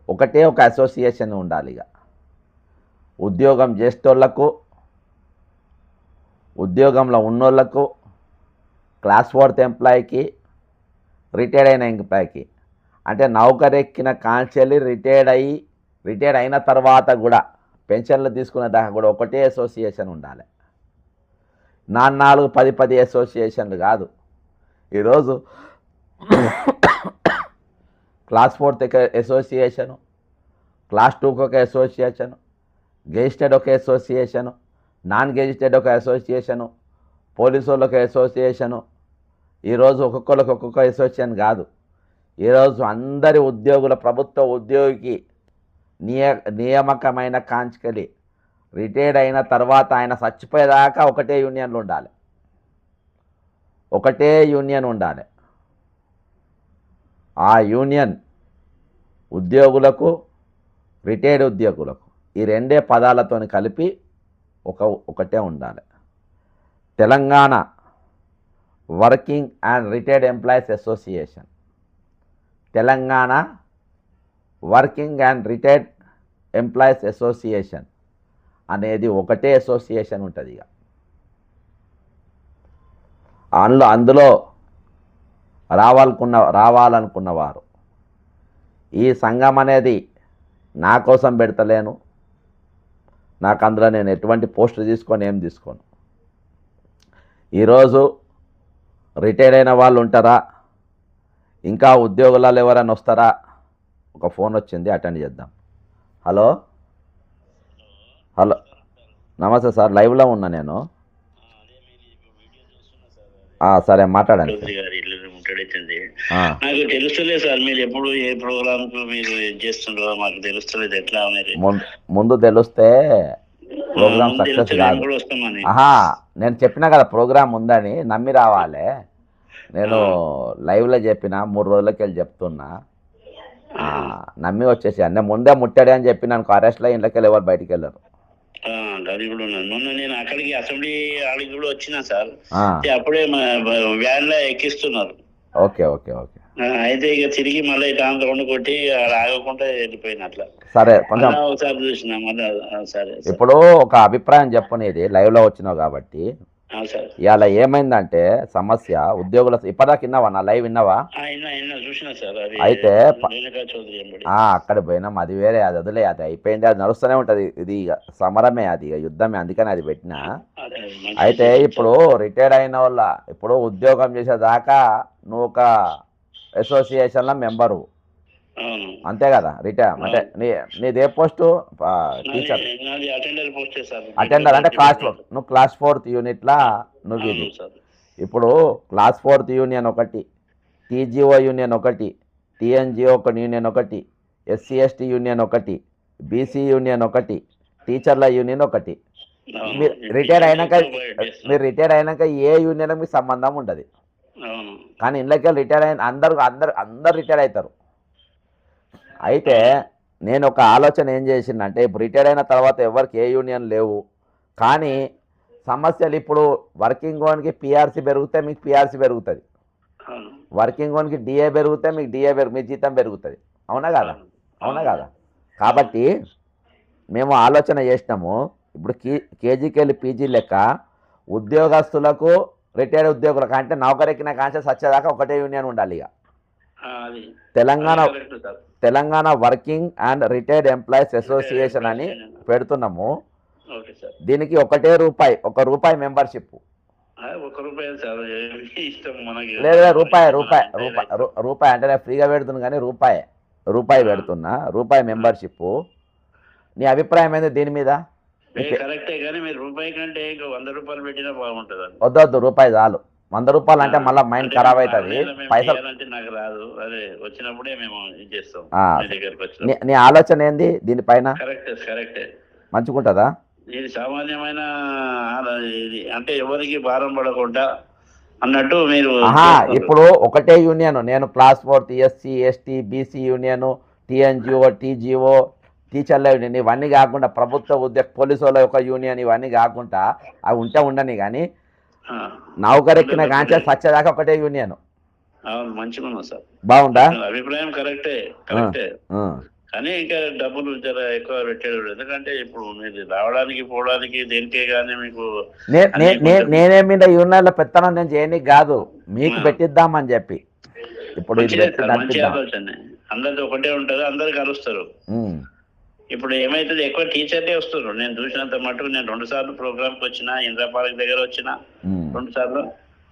S1: ఒకటే ఒక అసోసియేషన్ ఉండాలి. ఇక ఉద్యోగం చేసేటోళ్లకు, ఉద్యోగంలో ఉన్నోళ్లకు, క్లాస్ 4th ఎంప్లాయీకి, రిటైర్డ్ అయిన ఎంప్లాయీకి, అంటే నౌకరెక్కిన కాంచెల్లి రిటైర్డ్ అయిన తర్వాత కూడా పెన్షన్లు తీసుకునే దాకా కూడా ఒకటే అసోసియేషన్ ఉండాలి. 4 10 అసోసియేషన్లు కాదు. ఈరోజు క్లాస్ 4th అసోసియేషను, క్లాస్ 2కి ఒక అసోసియేషను, గెజిటెడ్ ఒక అసోసియేషను, నాన్ గెజిటెడ్ ఒక అసోసియేషను, పోలీసు వాళ్ళకి అసోసియేషను. ఈరోజు ఒక్కొక్కరికి ఒక్కొక్క అసోసియేషన్ కాదు. ఈరోజు అందరి ఉద్యోగుల, ప్రభుత్వ ఉద్యోగికి నియామకమైన కాంచికలి రిటైర్డ్ అయిన తర్వాత ఆయన చచ్చిపోయేదాకా ఒకటే యూనియన్లు ఉండాలి, ఒకటే యూనియన్ ఉండాలి. ఆ యూనియన్ ఉద్యోగులకు, రిటైర్డ్ ఉద్యోగులకు ఈ రెండే పదాలతో కలిపి ఒకటే ఉండాలి. Telangana working and retired employees association, Telangana working and retired employees association అనేది ఒకటే అసోసియేషన్ ఉంటుంది. ఇక అందులో రావాలనుకున్న వారు, ఈ సంఘం అనేది నా కోసం పెడతలేను, నాకు అందులో నేను ఎటువంటి పోస్ట్ ఏం తీసుకోను. ఈరోజు రిటైర్ అయిన వాళ్ళు ఉంటారా, ఇంకా ఉద్యోగులలో ఎవరైనా వస్తారా? ఒక ఫోన్ వచ్చింది, అటెండ్ చేద్దాం. హలో హలో, నమస్తే సార్, లైవ్లో ఉన్నా నేను. సరే మాట్లాడండి.
S2: నాకు తెలుస్తలేదు సార్, మీరు ఎప్పుడు ఏ ప్రోగ్రామ్ కు మీరు చేస్తుండ్రో మాకు తెలుస్తలేదు. ఎట్లా
S1: ముందు తెలిస్తే ప్రోగ్రామ్ సక్సెస్ కాదు. నేను చెప్పినా కదా ప్రోగ్రామ్ ఉందని, నమ్మి రావాలి. నేను లైవ్లో చెప్పిన 3 రోజులకి వెళ్ళి చెప్తున్నా, నమ్మి వచ్చేసి అన్నీ ముందే ముట్టాడే అని చెప్పి నాకు అరెస్ట్లో ఇంట్లోకి వెళ్ళి ఎవరు బయటికి వెళ్ళరు.
S2: అది కూడా ఉన్నది. మొన్న నేను అక్కడికి అసెంబ్లీ ఆడికి కూడా వచ్చినా సార్, అప్పుడే వ్యాన్ లో ఎక్కిస్తున్నారు.
S1: Okay okay okay.
S2: అయితే ఇక తిరిగి మళ్ళీ దాంట్లో కొట్టి ఆగకుండా వెళ్ళిపోయిన. అట్లా
S1: సరే, కొంచెం
S2: ఒకసారి చూసినా మళ్ళీ. సరే,
S1: ఇప్పుడు ఒక అభిప్రాయం చెప్పనేది లైవ్లో వచ్చినావు కాబట్టి. ఇవాళ ఏమైందంటే సమస్య, ఉద్యోగుల ఇప్పటిదాకా విన్నావా? నా లైవ్ విన్నావా? అయితే అక్కడ పోయినాం, అది వేరే, అది వదిలే, అది అయిపోయింది, అది నడుస్తూనే ఉంటుంది. ఇది సమరమే, అది యుద్ధమే, అందుకని అది పెట్టినా. అయితే ఇప్పుడు రిటైర్డ్ అయిన వాళ్ళ, ఇప్పుడు ఉద్యోగం చేసేదాకా నువ్వు ఒక అసోసియేషన్లో మెంబరు, అంతే కదా? రిటైర్ అంటే నీదే పోస్టు? Teacher, attender. అంటే నువ్వు క్లాస్ 4th యూనిట్లా నువ్వు ఇది. ఇప్పుడు క్లాస్ 4th యూనియన్ ఒకటి, టీజీఓ యూనియన్ ఒకటి, టీఎన్జిఓ ఒక యూనియన్ ఒకటి, ఎస్సీ ఎస్టీ యూనియన్ ఒకటి, బీసీ యూనియన్ ఒకటి, టీచర్ల యూనియన్ ఒకటి. మీరు రిటైర్ అయినాక ఏ యూనియన్ మీకు సంబంధం ఉండదు. కానీ ఇంట్లోకి రిటైర్ అయిన అందరు రిటైర్ అవుతారు. అయితే నేను ఒక ఆలోచన ఏం చేసిందంటే, ఇప్పుడు రిటైర్ అయిన తర్వాత ఎవరికి ఏ యూనియన్ లేవు, కానీ సమస్యలు ఇప్పుడు వర్కింగ్ ఓన్కి పిఆర్సీ పెరిగితే మీకు పిఆర్సీ పెరుగుతుంది, వర్కింగ్ ఓన్కి డిఏ పెరిగితే మీకు మీ జీతం పెరుగుతుంది. అవునా కదా? అవునా కదా? కాబట్టి మేము ఆలోచన చేసినాము, ఇప్పుడు కేజీకి వెళ్ళి పీజీ లెక్క ఉద్యోగస్తులకు, రిటైర్డ్ ఉద్యోగులకు, అంటే నౌకరెక్కిన కాన్షియస్ వచ్చేదాకా ఒకటే యూనియన్ ఉండాలి. ఇక Telangana working and retired employees association అని పెడుతున్నాము. దీనికి ఒక రూపాయి మెంబర్షిప్. లేదా రూపాయి అంటే నేను ఫ్రీగా పెడుతున్నా, కానీ రూపాయి పెడుతున్నా, రూపాయి మెంబర్షిప్. నీ అభిప్రాయం ఏంది దీని మీద? వద్దు, రూపాయి చాలు. 100 రూపాయలు అంటే మళ్ళీ మైండ్ ఖరాబ్ అవుతుంది. పైసలు నీ ఆలోచన ఏంది దీనిపైన? మంచిగుంటుందా?
S2: ఇది సామాన్యమైన అంటే ఎవరికి భారం పడకుండా అన్నట్టు మీరు.
S1: ఇప్పుడు ఒకటే యూనియన్, నేను class 4th SC ST BC union, TNGO TGO, టీచర్ల యూనియన్, ఇవన్నీ కాకుండా ప్రభుత్వ పోలీసు వాళ్ళ యొక్క యూనియన్, ఇవన్నీ కాకుండా అవి ఉండని. కానీ
S2: ఆ,
S1: నౌకరెక్కిన
S2: అందరూ
S1: కాంచె సచ్చేదాకా ఒకటే యూనియన్.
S2: అవును, మంచిగా ఉన్నా సార్.
S1: బాగుందా?
S2: అభిప్రాయం కరెక్టే,
S1: ఆ,
S2: కరెక్టే.
S1: ఆ.
S2: కానీ ఇంకా డబ్బులు జర ఎక్కువ పెట్టేది, ఎందుకంటే ఇప్పుడు మీరు రావడానికి పోవడానికి దేనికే కానీ మీకు అన్ని కొంచెం
S1: నేనేమి యూనియన్లో పెత్తనం నేను చేయనీకి కాదు, మీకు
S2: ఆ,
S1: పెట్టిద్దామని చెప్పి. ఇప్పుడు ఇది
S2: మంచిదే
S1: పెట్టి
S2: సార్, మంచి
S1: నడిపిద్దాం.
S2: ఆలోచన. అందరిది ఒకటే ఉంటుంది, అందరు కలుస్తారు.
S1: ఉమ్,
S2: ఇప్పుడు ఏమైతుంది, ఎక్కువ టీచర్లే వస్తున్నారు. నేను చూసినంత మటుకు నేను 2 సార్లు ప్రోగ్రామ్కి వచ్చిన, ఇంద్రా పార్క్ దగ్గర వచ్చిన
S1: ఉమ్,
S2: 2 సార్లు.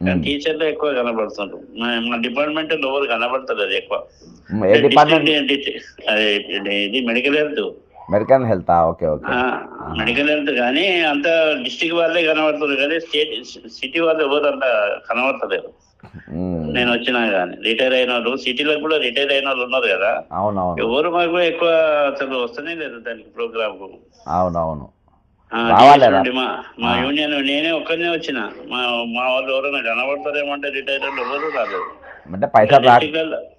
S2: కానీ
S1: ఉమ్.
S2: టీచర్లే ఎక్కువ కనబడుతున్నారు. మా డిపార్ట్మెంట్ ఎవరు కనబడతలేదు ఎక్కువ.
S1: ఏ
S2: అంటే
S1: డిపార్ట్మెంట్?
S2: ఇది మెడికల్ హెల్త్.
S1: మెడికల్ హెల్తా? Okay okay. ఆహా.
S2: మెడికల్ హెల్త్ కానీ అంత డిస్టిక్ వాళ్ళే కనబడుతున్నారు, కానీ సిటీ వాళ్ళు ఎవరు అంత కనబడతలేరు.
S1: ఉమ్.
S2: నేను వచ్చినా కానీ రిటైర్ అయిన వాళ్ళు, సిటీలో కూడా రిటైర్ అయిన వాళ్ళు ఉన్నారు కదా,
S1: అవునవును.
S2: ఎవరు మాకు ఎక్కువ అసలు వస్తూనే లేదు దానికి ప్రోగ్రామ్ కు.
S1: అవునవును.
S2: డిఎస్
S1: రావాలేరా?
S2: నుండి మా యూనియన్ నేనే ఒక్కనే వచ్చిన. మా మా వాళ్ళు ఎవరైనా కనబడతారేమంటే రిటైర్ వాళ్ళు ఎవరు రాలేదు.
S1: అంటే పైసలు రాక,
S2: డిస్టిక్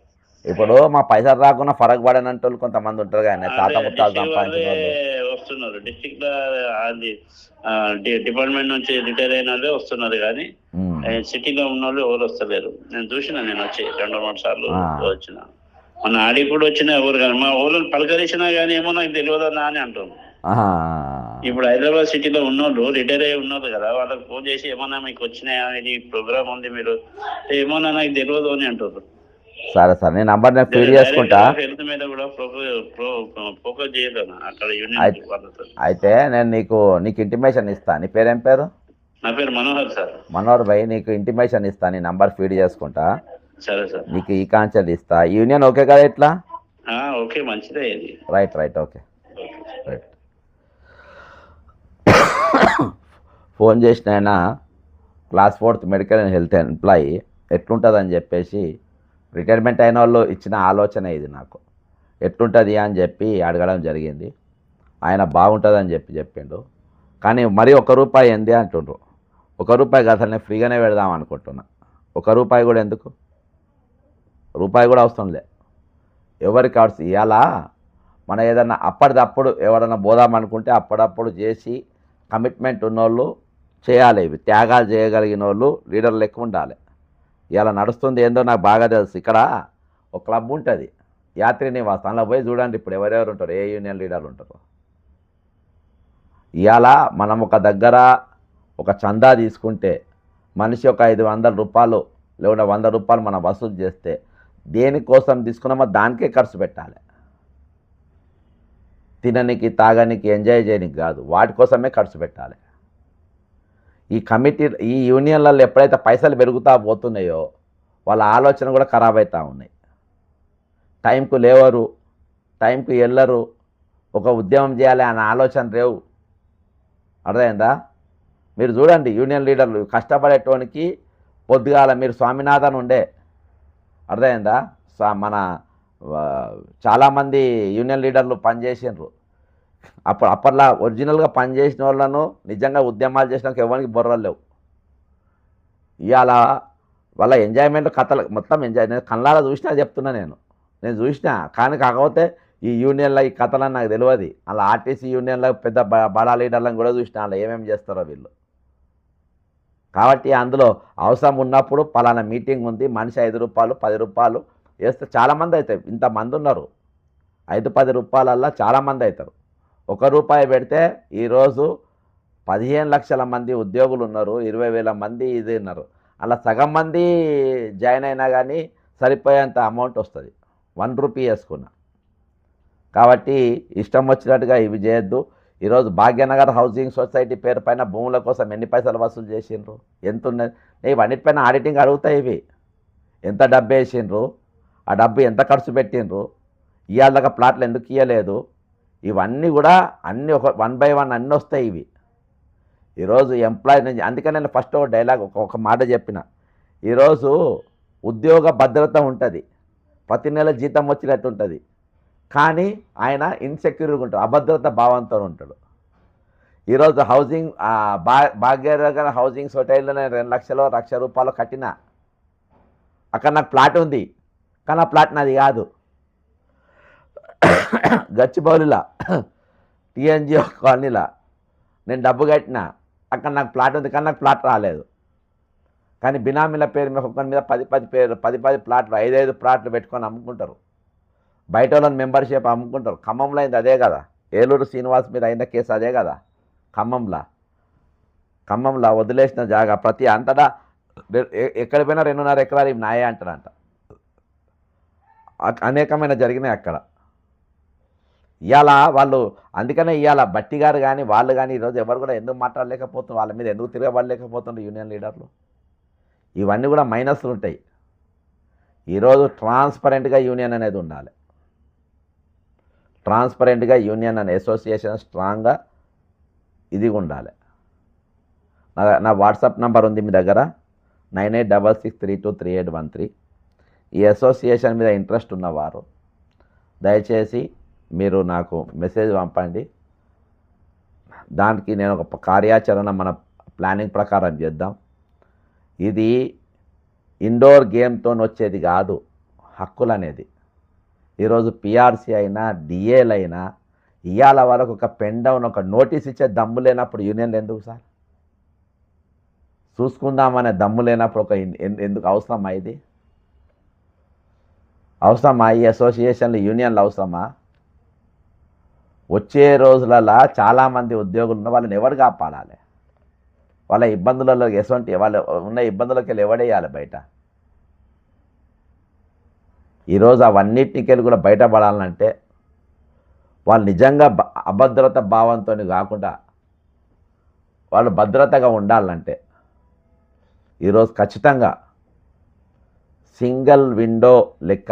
S1: ఇప్పుడు మా పైసలు రాకుండా ఫరక్ పడనంటే వాళ్ళు కొంతమంది ఉంటారు కానీ తాత ముత్తాలు
S2: డిస్టిక్ వాళ్ళే
S1: సంపాదించిన వాళ్ళు.
S2: వస్తున్నారు. డిస్టిక్ లో అది డిపార్ట్మెంట్ నుంచి రిటైర్ అయిన వాళ్ళే వస్తున్నారు, కానీ
S1: ఉమ్.
S2: సిటీలో ఉన్న వాళ్ళు ఎవరు వస్తలేరు. నేను చూసిన, నేను వచ్చి 2-3 సార్లు
S1: ఆ.
S2: వచ్చిన. మన ఆడికి కూడా వచ్చినా ఎవరు కానీ మా ఊళ్ళో పలకరించినా కానీ ఏమో నాకు తెలియదన్నా అని అంటున్నాను.
S1: ఆహా.
S2: ఇప్పుడు హైదరాబాద్ సిటీలో ఉన్నోళ్ళు, రిటైర్ అయ్యి ఉన్నారు కదా, వాళ్ళకి ఫోన్ చేసి ఏమన్నా మీకు వచ్చినాయా, ఇది ప్రోగ్రామ్ ఉంది మీరు, ఏమన్నా నాకు తెలియదు అని అంటారు.
S1: సరే సరే, నేను నంబర్ నేను ఫీడ్ చేసుకుంటా.
S2: హెల్త్ మీద కూడా ఫోకస్ చేయగలను అక్కడ యూనియన్ వాళ్ళతో.
S1: అయితే నేను నీకు ఇంటిమేషన్ ఇస్తా. నీ పేరేం పేరు?
S2: నా పేరు మనోహర్ సార్.
S1: మనోహర్ భాయ్, నీకు ఇంటిమేషన్ ఇస్తా, నీ నంబర్ ఫీడ్ చేసుకుంటా.
S2: సరే సార్.
S1: నీకు ఈ కాన్సెప్ట్ ఇస్తా. యూనియన్ ఓకే కదా ఇట్లా?
S2: ఓకే, మంచిదే ఇది.
S1: Right right, okay right. Phone చేసిన ఆయన class 4th medical and health employee ఎట్లుంటుందని చెప్పేసి, రిటైర్మెంట్ అయిన వాళ్ళు ఇచ్చిన ఆలోచన ఇది నాకు. ఎట్లుంటుంది అని చెప్పి అడగడం జరిగింది. ఆయన బాగుంటుందని చెప్పిండు. కానీ మరి ₹1 ఏంది అంటుండ్రు. ₹1 కాదు, నేను ఫ్రీగానే పెడదాం అనుకుంటున్నా. ₹1 కూడా ఎందుకు, రూపాయి కూడా అవసరం లే. ఎవరికి అవసరం ఇవాళ మనం ఏదన్నా అప్పటిదప్పుడు ఎవరన్నా పోదామనుకుంటే అప్పుడప్పుడు చేసి కమిట్మెంట్ ఉన్నోళ్ళు చేయాలి. ఇవి త్యాగాలు చేయగలిగిన వాళ్ళు లీడర్లు ఎక్కువ ఉండాలి. ఇలా నడుస్తుంది ఏందో నాకు బాగా తెలుసు. ఇక్కడ ఒక క్లబ్ ఉంటుంది, యాత్రి నివాస్. అందులో పోయి చూడండి ఇప్పుడు ఎవరెవరు ఉంటారు, ఏ యూనియన్ లీడర్లు ఉంటారు. ఇవాళ మనం ఒక దగ్గర ఒక చందా తీసుకుంటే మనిషి ఒక ₹500 లేదా ₹100 మనం వసూలు చేస్తే దేనికోసం తీసుకున్నామో దానికే ఖర్చు పెట్టాలి. తిననికి, తాగనికి, ఎంజాయ్ చేయడానికి కాదు, వాటి కోసమే ఖర్చు పెట్టాలి. ఈ యూనియన్లలో ఎప్పుడైతే పైసలు పెరుగుతూ పోతున్నాయో వాళ్ళ ఆలోచన కూడా ఖరాబ్ అవుతూ ఉన్నాయి. టైంకు లేవరు, టైంకు వెళ్ళరు, ఒక ఉద్యమం చేయాలి అనే ఆలోచన రేవు. అర్థమైందా? మీరు చూడండి యూనియన్ లీడర్లు కష్టపడేటోనికి పొద్దుగాల మీరు స్వామినాథన్ ఉండే, అర్థమైందా? మన చాలామంది యూనియన్ లీడర్లు పనిచేసినారు. అప్పట్లో ఒరిజినల్గా పనిచేసిన వాళ్ళను, నిజంగా ఉద్యమాలు చేసిన ఎవరికి బొర్రలు లేవు. ఇవాళ వాళ్ళ ఎంజాయ్మెంట్ కథలు మొత్తం ఎంజాయ్, నేను కళ్ళారా చూసినా చెప్తున్నా. నేను చూసిన, కానీ కాకపోతే ఈ యూనియన్లో ఈ కథలని నాకు తెలియదు. అలా ఆర్టీసీ యూనియన్లో పెద్ద బడా లీడర్లను కూడా చూసిన, అలా ఏమేమి చేస్తారో వీళ్ళు. కాబట్టి అందులో అవసరం ఉన్నప్పుడు పలానా మీటింగ్ ఉంది, మనిషి ₹5 ₹10 వేస్తే చాలామంది అవుతాయి. ఇంతమంది ఉన్నారు, ₹5-10 చాలామంది అవుతారు. ₹1 పెడితే ఈరోజు 15 లక్షల మంది ఉద్యోగులు ఉన్నారు, 20,000 మంది ఇది ఉన్నారు. అలా సగం మంది జాయిన్ అయినా కానీ సరిపోయేంత అమౌంట్ వస్తుంది ₹1 వేసుకున్నా. కాబట్టి ఇష్టం వచ్చినట్టుగా ఇవి చేయొద్దు. ఈరోజు భాగ్యనగర్ హౌసింగ్ సొసైటీ పేరు పైన భూముల కోసం ఎన్ని పైసలు వసూలు చేసిండ్రు, ఎంత ఉన్నది, ఇవన్నిటిపైన ఆడిటింగ్ అడుగుతాయి. ఇవి ఎంత డబ్బు వేసిండ్రు, ఆ డబ్బు ఎంత ఖర్చు పెట్టిండ్రు, ఇవాళ ప్లాట్లు ఎందుకు ఇవ్వలేదు, ఇవన్నీ కూడా అన్నీ ఒక 1 by 1 అన్నీ వస్తాయి ఇవి. ఈరోజు ఎంప్లాయీ నుంచి, అందుకని నేను ఫస్ట్ ఒక డైలాగ్ ఒక మాట చెప్పిన, ఈరోజు ఉద్యోగ భద్రత ఉంటుంది, ప్రతి నెల జీతం వచ్చినట్టు ఉంటుంది, కానీ ఆయన ఇన్సెక్యూర్గా ఉంటాడు, అభద్రత భావంతో ఉంటాడు. ఈరోజు హౌసింగ్ భాగ్యనగర్ హౌసింగ్ సొసైటీలో నేను ₹2,00,000 కట్టినా, అక్కడ నాకు ప్లాట్ ఉంది, కానీ ఆ ప్లాట్ నాది కాదు. గచ్చిబౌలిలా టీఎన్జిఓ కాలనీలా నేను డబ్బు కట్టినా, అక్కడ నాకు ప్లాట్ ఉంది, కానీ నాకు ప్లాట్ రాలేదు. కానీ బినామీల పేరు మీద ఒక్కరి మీద 10 ప్లాట్లు 5 ప్లాట్లు పెట్టుకొని అమ్ముకుంటారు. బయట వాళ్ళని మెంబర్షిప్ అమ్ముకుంటారు. ఖమ్మంలో అయింది అదే కదా. ఏలూరు శ్రీనివాస్ మీద అయిన కేసు అదే కదా. ఖమ్మంలో వదిలేసిన జాగా ప్రతి అంతటా ఎక్కడ పోయినా 2.5 ఎకరాలు ఇవి నాయే అంటారంట. అనేకమైన జరిగినాయి అక్కడ. ఇవాళ వాళ్ళు అందుకనే ఇవాళ బట్టి గారు కానీ వాళ్ళు కానీ ఈరోజు ఎవరు కూడా ఎందుకు మాట్లాడలేకపోతున్నారు, వాళ్ళ మీద ఎందుకు తిరగబడలేకపోతున్నారు యూనియన్ లీడర్లు. ఇవన్నీ కూడా మైనస్లు ఉంటాయి. ఈరోజు ట్రాన్స్పరెంట్గా యూనియన్ అనేది ఉండాలి. ట్రాన్స్పరెంట్గా యూనియన్ అనే అసోసియేషన్ స్ట్రాంగ్గా ఇది ఉండాలి. నా వాట్సాప్ నంబర్ ఉంది మీ దగ్గర 9866323813. ఈ అసోసియేషన్ మీద ఇంట్రెస్ట్ ఉన్నవారు దయచేసి మీరు నాకు మెసేజ్ పంపండి. దానికి నేను ఒక కార్యాచరణ మన ప్లానింగ్ ప్రకారం చేద్దాం. ఇది ఇండోర్ గేమ్తో వచ్చేది కాదు హక్కులు అనేది. ఈరోజు పిఆర్సీ అయినా డిఏలు అయినా ఇవాళ వరకు ఒక పెన్ డౌన్ ఒక నోటీస్ ఇచ్చే దమ్ము లేనప్పుడు యూనియన్లు ఎందుకు సార్? చూసుకుందామనే దమ్ము లేనప్పుడు ఒక ఎందుకు అవసరమా? ఇది అవసరమా? ఈ అసోసియేషన్లు యూనియన్లు అవసరమా? వచ్చే రోజులలో చాలామంది ఉద్యోగులు ఉన్న వాళ్ళని ఎవరు కాపాడాలి? వాళ్ళ ఇబ్బందులలో వాళ్ళు ఉన్న ఇబ్బందులకి వెళ్ళి ఎవడేయాలి బయట? ఈరోజు అవన్నిటికెళ్ళి కూడా బయటపడాలంటే వాళ్ళు నిజంగా అభద్రత భావంతో కాకుండా వాళ్ళు భద్రతగా ఉండాలంటే ఈరోజు ఖచ్చితంగా సింగిల్ విండో లెక్క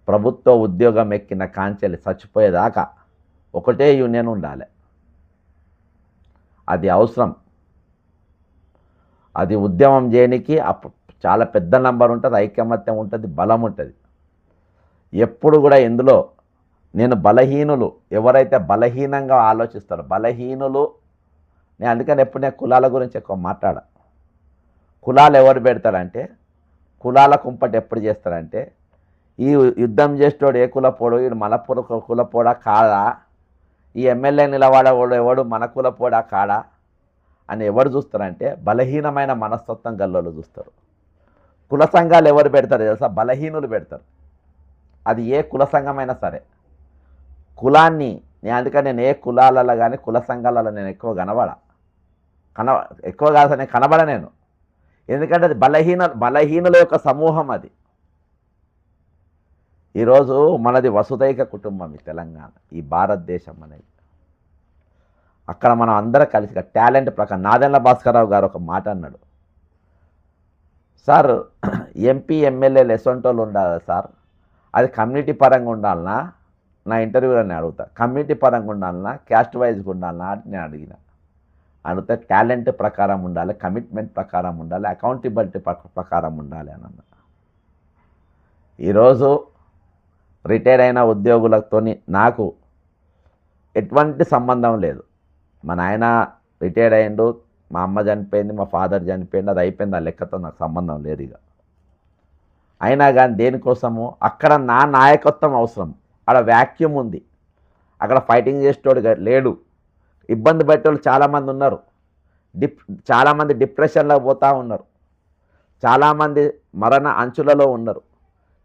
S1: ప్రభుత్వ ఉద్యోగం ఎక్కిన కాంచెలు చచ్చిపోయేదాకా ఒకటే యూనియన్ ఉండాలి. అది అవసరం. అది ఉద్యమం చేయడానికి చాలా పెద్ద నంబర్ ఉంటుంది, ఐకమత్యం ఉంటుంది, బలం ఉంటుంది. ఎప్పుడు కూడా ఇందులో నేను బలహీనులు ఎవరైతే బలహీనంగా ఆలోచిస్తారో బలహీనులు నేను అందుకని ఎప్పుడు నేను కులాల గురించి ఎక్కువ మాట్లాడ. కులాలు ఎవరు పెడతారంటే కులాల కుంపటి ఎప్పుడు చేస్తారంటే ఈ యుద్ధం చేసేటోడు ఏ కులపోడు వీడు మన కులపోడా కాదా, ఈ ఎమ్మెల్యే నిలబడవాడు ఎవడు మన కులపోడా కాడా అని ఎవరు చూస్తారంటే బలహీనమైన మనస్తత్వం గల్లోళ్ళు చూస్తారు. కుల సంఘాలు ఎవరు పెడతారు తెలుసా? బలహీనులు పెడతారు. అది ఏ కుల సంఘమైనా సరే. కులాన్ని అందుకని నేను ఏ కులాలలో కానీ కుల సంఘాలలో నేను ఎక్కువ ఎక్కువ కాదు నేను కనబడ నేను. ఎందుకంటే అది బలహీనుల యొక్క సమూహం. అది ఈరోజు మనది వసుదైక కుటుంబం ఈ తెలంగాణ, ఈ భారతదేశం అనేది. అక్కడ మనం అందరం కలిసి టాలెంట్ ప్రకారం నాదెండ్ల భాస్కరరావు గారు ఒక మాట అన్నాడు, సార్ ఎంపీ ఎమ్మెల్యేలు ఎసొంటోళ్ళు ఉండాలి సార్, అది కమ్యూనిటీ పరంగా ఉండాలనా? నా ఇంటర్వ్యూలో నేను అడుగుతా, కమ్యూనిటీ పరంగా ఉండాలనా క్యాస్ట్ వైజ్గా ఉండాలనా అని నేను అడిగితే టాలెంట్ ప్రకారం ఉండాలి, కమిట్మెంట్ ప్రకారం ఉండాలి, అకౌంటబిలిటీ ప్రకారం ఉండాలి అని అన్న. ఈరోజు రిటైర్ అయిన ఉద్యోగులతో నాకు ఎటువంటి సంబంధం లేదు. మా నాయన రిటైర్ అయ్యిండు, మా అమ్మ చనిపోయింది, మా ఫాదర్ చనిపోయింది, అది అయిపోయింది. ఆ లెక్కతో నాకు సంబంధం లేదు ఇక. అయినా కానీ దేనికోసము అక్కడ నా నాయకత్వం అవసరం. అక్కడ వ్యాక్యూమ్ ఉంది, అక్కడ ఫైటింగ్ చేసేటోడు లేడు. ఇబ్బంది పెట్టేవాళ్ళు చాలామంది ఉన్నారు. చాలామంది డిప్రెషన్లో పోతూ ఉన్నారు, చాలామంది మరణ అంచులలో ఉన్నారు,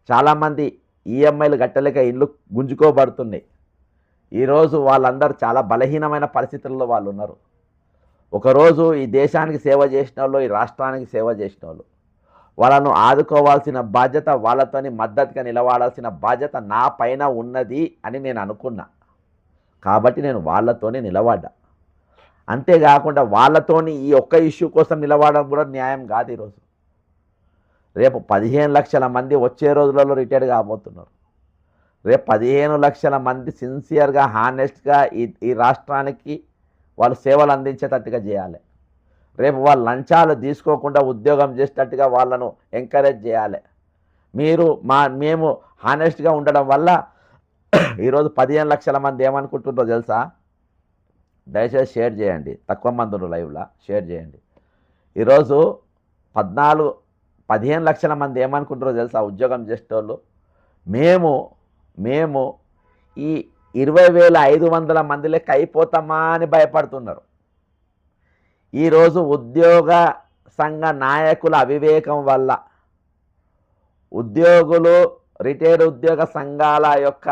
S1: చాలామంది ఈఎంఐలు కట్టలేక ఇల్లు గుంజుకోబడుతున్నాయి. ఈరోజు వాళ్ళందరూ చాలా బలహీనమైన పరిస్థితుల్లో వాళ్ళు ఉన్నారు. ఒకరోజు ఈ దేశానికి సేవ చేసిన వాళ్ళు, ఈ రాష్ట్రానికి సేవ చేసిన వాళ్ళు, వాళ్ళను ఆదుకోవాల్సిన బాధ్యత, వాళ్ళతోని మద్దతుగా నిలబడాల్సిన బాధ్యత నా పైన ఉన్నది అని నేను అనుకున్నా. కాబట్టి నేను వాళ్ళతోనే నిలబడ్డా. అంతేకాకుండా వాళ్ళతోని ఈ ఒక్క ఇష్యూ కోసం నిలబడడం కూడా న్యాయం కాదు. ఈరోజు రేపు 15 లక్షల మంది వచ్చే రోజులలో రిటైర్ కాబోతున్నారు. రేపు 15 లక్షల మంది సిన్సియర్గా హానెస్ట్గా ఈ రాష్ట్రానికి వాళ్ళు సేవలు అందించేటట్టుగా చేయాలి. రేపు వాళ్ళు లంచాలు తీసుకోకుండా ఉద్యోగం చేసేటట్టుగా వాళ్ళను ఎంకరేజ్ చేయాలి. మేము హానెస్ట్గా ఉండడం వల్ల ఈరోజు 15 లక్షల మంది ఏమనుకుంటుందో తెలుసా? దయచేసి షేర్ చేయండి, తక్కువ మంది ఉన్నారు లైవ్లో, షేర్ చేయండి. ఈరోజు 15 లక్షల మంది ఏమనుకుంటారో తెలుసా? ఉద్యోగం చేసేటోళ్ళు మేము ఈ 20,500 మంది లెక్క అయిపోతామా అని భయపడుతున్నారు. ఈరోజు ఉద్యోగ సంఘ నాయకుల అవివేకం వల్ల ఉద్యోగులు రిటైర్డ్ ఉద్యోగ సంఘాల యొక్క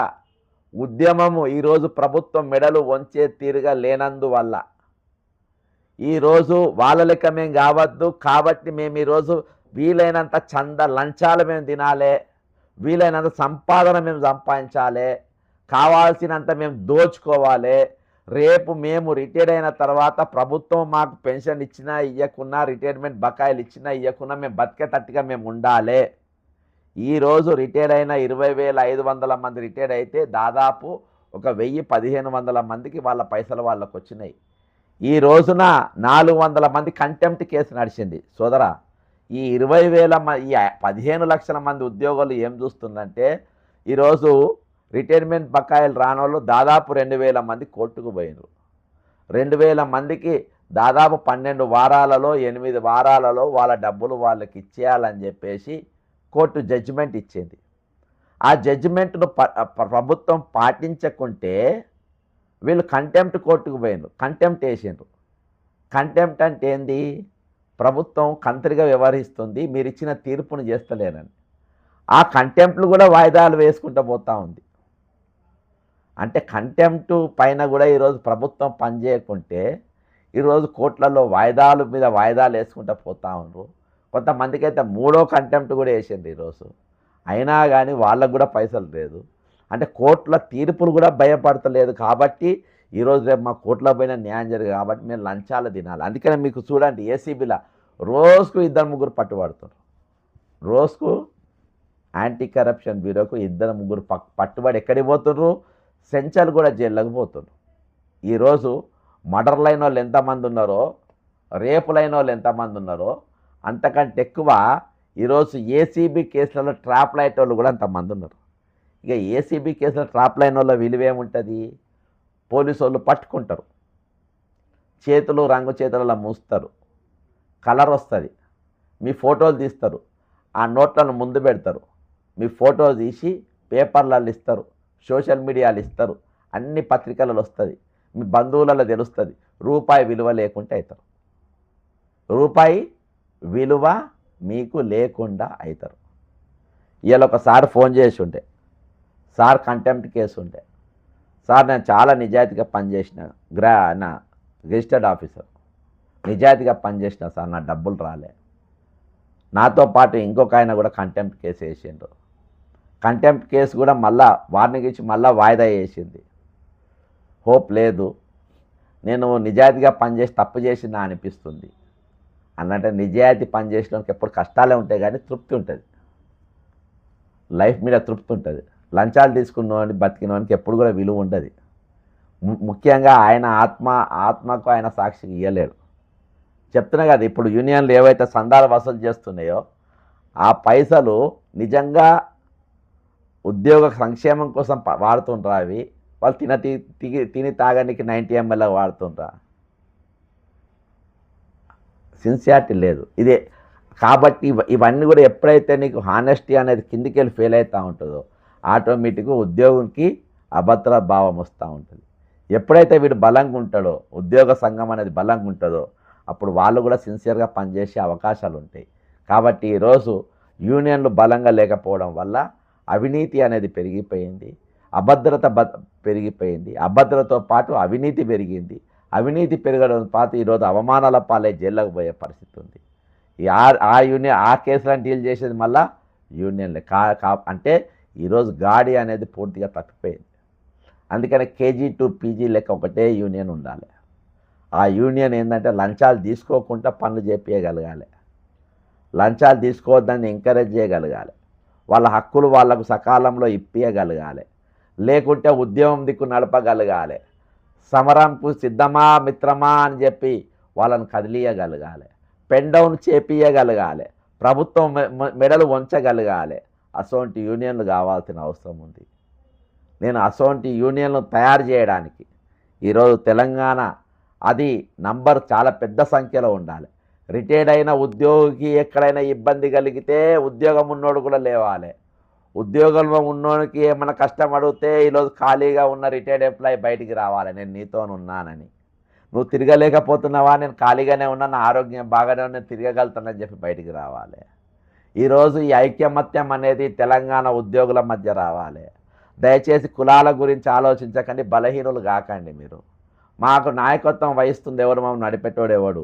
S1: ఉద్యమము ఈరోజు ప్రభుత్వం మెడలు వంచే తీరుగా లేనందువల్ల ఈరోజు వాళ్ళ లెక్క మేము కావద్దు, కాబట్టి మేము ఈరోజు వీలైనంత లంచాలు మేము తినాలి, వీలైనంత సంపాదన మేము సంపాదించాలి, కావాల్సినంత మేము దోచుకోవాలి, రేపు మేము రిటైర్డ్ అయిన తర్వాత ప్రభుత్వం మాకు పెన్షన్ ఇచ్చినా ఇవ్వకున్నా, రిటైర్మెంట్ బకాయిలు ఇచ్చినా ఇవ్వకున్నా మేము బతికేటట్టుగా మేము ఉండాలి. ఈరోజు రిటైర్ అయిన 20,500 మంది రిటైర్ అయితే దాదాపు ఒక 1,000-1,500 మందికి వాళ్ళ పైసలు వాళ్ళకు వచ్చినాయి. ఈ రోజున 400 మంది కంటెంప్ట్ కేసు నడిచింది. సోదరా, ఈ 20,000 ఈ 15 లక్షల మంది ఉద్యోగులు ఏం చూస్తుందంటే ఈరోజు రిటైర్మెంట్ బకాయిలు రానోళ్ళు దాదాపు 2,000 మంది కోర్టుకు పోయినారు. 2,000 మందికి దాదాపు 12 వారాలలో 8 వారాలలో వాళ్ళ డబ్బులు వాళ్ళకి ఇచ్చేయాలని చెప్పేసి కోర్టు జడ్జిమెంట్ ఇచ్చింది. ఆ జడ్జిమెంట్ను ప్రభుత్వం పాటించకుంటే వీళ్ళు కంటెంప్ట్ కోర్టుకు పోయినారు, కంటెంప్ట్ వేసిండ్రు. కంటెంప్ట్ అంటే ఏంది? ప్రభుత్వం కంత్రిగా వ్యవహరిస్తుంది, మీరు ఇచ్చిన తీర్పును చేస్తలేరని. ఆ కంటెంప్ట్లు కూడా వాయిదాలు వేసుకుంటూ పోతూ ఉంది. అంటే కంటెంప్ట్ పైన కూడా ఈరోజు ప్రభుత్వం పనిచేయకుంటే ఈరోజు కోర్టులలో వాయిదాల మీద వాయిదాలు వేసుకుంటూ పోతూ ఉన్నారు. కొంతమందికి అయితే 3వ కంటెంప్ట్ కూడా వేసింది ఈరోజు. అయినా కానీ వాళ్ళకు కూడా పైసలు లేదు. అంటే కోర్టుల తీర్పులు కూడా భయపడతలేదు కాబట్టి ఈరోజు రేపు మా కోర్టులో పోయిన న్యాయం జరిగింది కాబట్టి మేము లంచాలు తినాలి. అందుకనే మీకు చూడండి, ఏసీబీలో రోజుకు 2-3 పట్టుబడుతున్నారు. రోజుకు యాంటీ కరప్షన్ బ్యూరోకు 2-3 పట్టుబడి ఎక్కడికి పోతున్నారు? సెంచల్ కూడా జైల్లోకి పోతున్నారు. ఈరోజు మర్డర్లైన వాళ్ళు ఎంతమంది ఉన్నారో, రేపులైన వాళ్ళు ఎంతమంది ఉన్నారో అంతకంటే ఎక్కువ ఈరోజు ఏసీబీ కేసులలో ట్రాప్లు అయిన వాళ్ళు కూడా అంతమంది ఉన్నారు. ఇక ఏసీబీ కేసులో ట్రాప్లు అయిన వాళ్ళ విలువ ఏముంటుంది? పోలీసు వాళ్ళు పట్టుకుంటారు, చేతులు రంగు చేతులలో మూస్తారు, కలర్ వస్తుంది, మీ ఫోటోలు తీస్తారు, ఆ నోట్లను ముందు పెడతారు, మీ ఫోటో తీసి పేపర్లలో ఇస్తారు, సోషల్ మీడియాలు ఇస్తారు, అన్ని పత్రికలలో వస్తుంది, మీ బంధువులలో తెలుస్తుంది. రూపాయి విలువ లేకుండా అవుతారు, రూపాయి విలువ మీకు లేకుండా అవుతారు. ఇవాళ ఒకసారి ఫోన్ చేసి ఉంటే, సార్ కంటెంప్ట్ కేసు ఉంటే, సార్ నేను చాలా నిజాయితీగా పనిచేసిన నా రిజిస్టర్డ్ ఆఫీసర్, నిజాయితీగా పనిచేసిన సార్, నా డబ్బులు రాలే. నాతో పాటు ఇంకొక ఆయన కూడా కంటెంప్ట్ కేసు వేసిండ్రు. కంటెంప్ట్ కేసు కూడా మళ్ళా వార్నింగ్ ఇచ్చి మళ్ళీ వాయిదా వేసింది. హోప్ లేదు, నేను నిజాయితీగా పనిచేసి తప్పు చేసినా అనిపిస్తుంది అన్నట్టు. నిజాయితీ పనిచేసడానికి ఎప్పుడు కష్టాలే ఉంటాయి కానీ తృప్తి ఉంటుంది, లైఫ్ మీద తృప్తి ఉంటుంది. లంచాలు తీసుకున్నవాడిని బతికినవానికి ఎప్పుడు కూడా విలువ ఉండదు. ముఖ్యంగా ఆయన ఆత్మకు ఆయన సాక్షికి ఇవ్వలేడు. చెప్తున్నా కదా, ఇప్పుడు యూనియన్లు ఏవైతే సందాలు వసూలు చేస్తున్నాయో ఆ పైసలు నిజంగా ఉద్యోగ సంక్షేమం కోసం వాడుతుంటారా? అవి వాళ్ళు తిని తాగడానికి 90 ml వాడుతుంటారా? సిన్సియారిటీ లేదు. ఇదే కాబట్టి ఇవన్నీ కూడా ఎప్పుడైతే నీకు హానెస్టీ అనేది కిందికి వెళ్ళి ఫెయిల్ అవుతూ ఉంటుందో ఆటోమేటిక్గా ఉద్యోగునికి అభద్ర భావం వస్తూ ఉంటుంది. ఎప్పుడైతే వీడు బలంగా ఉంటాడో, ఉద్యోగ సంఘం అనేది బలంగా ఉంటుందో అప్పుడు వాళ్ళు కూడా సిన్సియర్గా పనిచేసే అవకాశాలు ఉంటాయి. కాబట్టి ఈరోజు యూనియన్లు బలంగా లేకపోవడం వల్ల అవినీతి అనేది పెరిగిపోయింది, అభద్రత పెరిగిపోయింది, అభద్రతతో పాటు అవినీతి పెరిగింది. అవినీతి పెరగడం పాటు ఈరోజు అవమానాల పాలై జైల్లోకి పోయే పరిస్థితి ఉంది. ఆ కేసులను డీల్ చేసేది మళ్ళా యూనియన్లే అంటే ఈరోజు గాడి అనేది పూర్తిగా తప్పిపోయింది. అందుకని కేజీ టు పీజీ లెక్క ఒకటే యూనియన్ ఉండాలి. ఆ యూనియన్ ఏంటంటే లంచాలు తీసుకోకుండా పనులు చేపించగలగాలి, లంచాలు తీసుకోవద్దని ఎంకరేజ్ చేయగలగాలి, వాళ్ళ హక్కులు వాళ్ళకు సకాలంలో ఇప్పించగలగాలి, లేకుంటే ఉద్యమం దిక్కు నడపగలగాలి, సమరంకు సిద్ధమా మిత్రమా అని చెప్పి వాళ్ళని కదిలియగలగాలి, పెన్ డౌన్ చేపియగలగాలి, ప్రభుత్వం మెడలు వంచగలగాలి. అసోంటి యూనియన్లు కావాల్సిన అవసరం ఉంది. నేను అసోంటి యూనియన్లు తయారు చేయడానికి ఈరోజు తెలంగాణ అది నంబర్ చాలా పెద్ద సంఖ్యలో ఉండాలి. రిటైర్డ్ అయిన ఉద్యోగికి ఎక్కడైనా ఇబ్బంది కలిగితే ఉద్యోగం ఉన్నోడు కూడా లేవాలి. ఉద్యోగంలో ఉన్నోడికి ఏమైనా కష్టం అడిగితే ఈరోజు ఖాళీగా ఉన్న రిటైర్డ్ ఎంప్లాయీ బయటికి రావాలి, నేను నీతో ఉన్నానని. నువ్వు తిరగలేకపోతున్నావా, నేను ఖాళీగానే ఉన్నా, నా ఆరోగ్యం బాగానే ఉన్నా, నేను తిరగగలుగుతానని చెప్పి బయటికి రావాలి. ఈరోజు ఈ ఐకమత్యం అనేది తెలంగాణ ఉద్యోగుల మధ్య రావాలి. దయచేసి కులాల గురించి ఆలోచించకండి, బలహీనులు కాకండి. మీరు మాకు నాయకత్వం వహిస్తుంది ఎవడు, మమ్మల్ని నడిపెట్టోడు ఎవడు,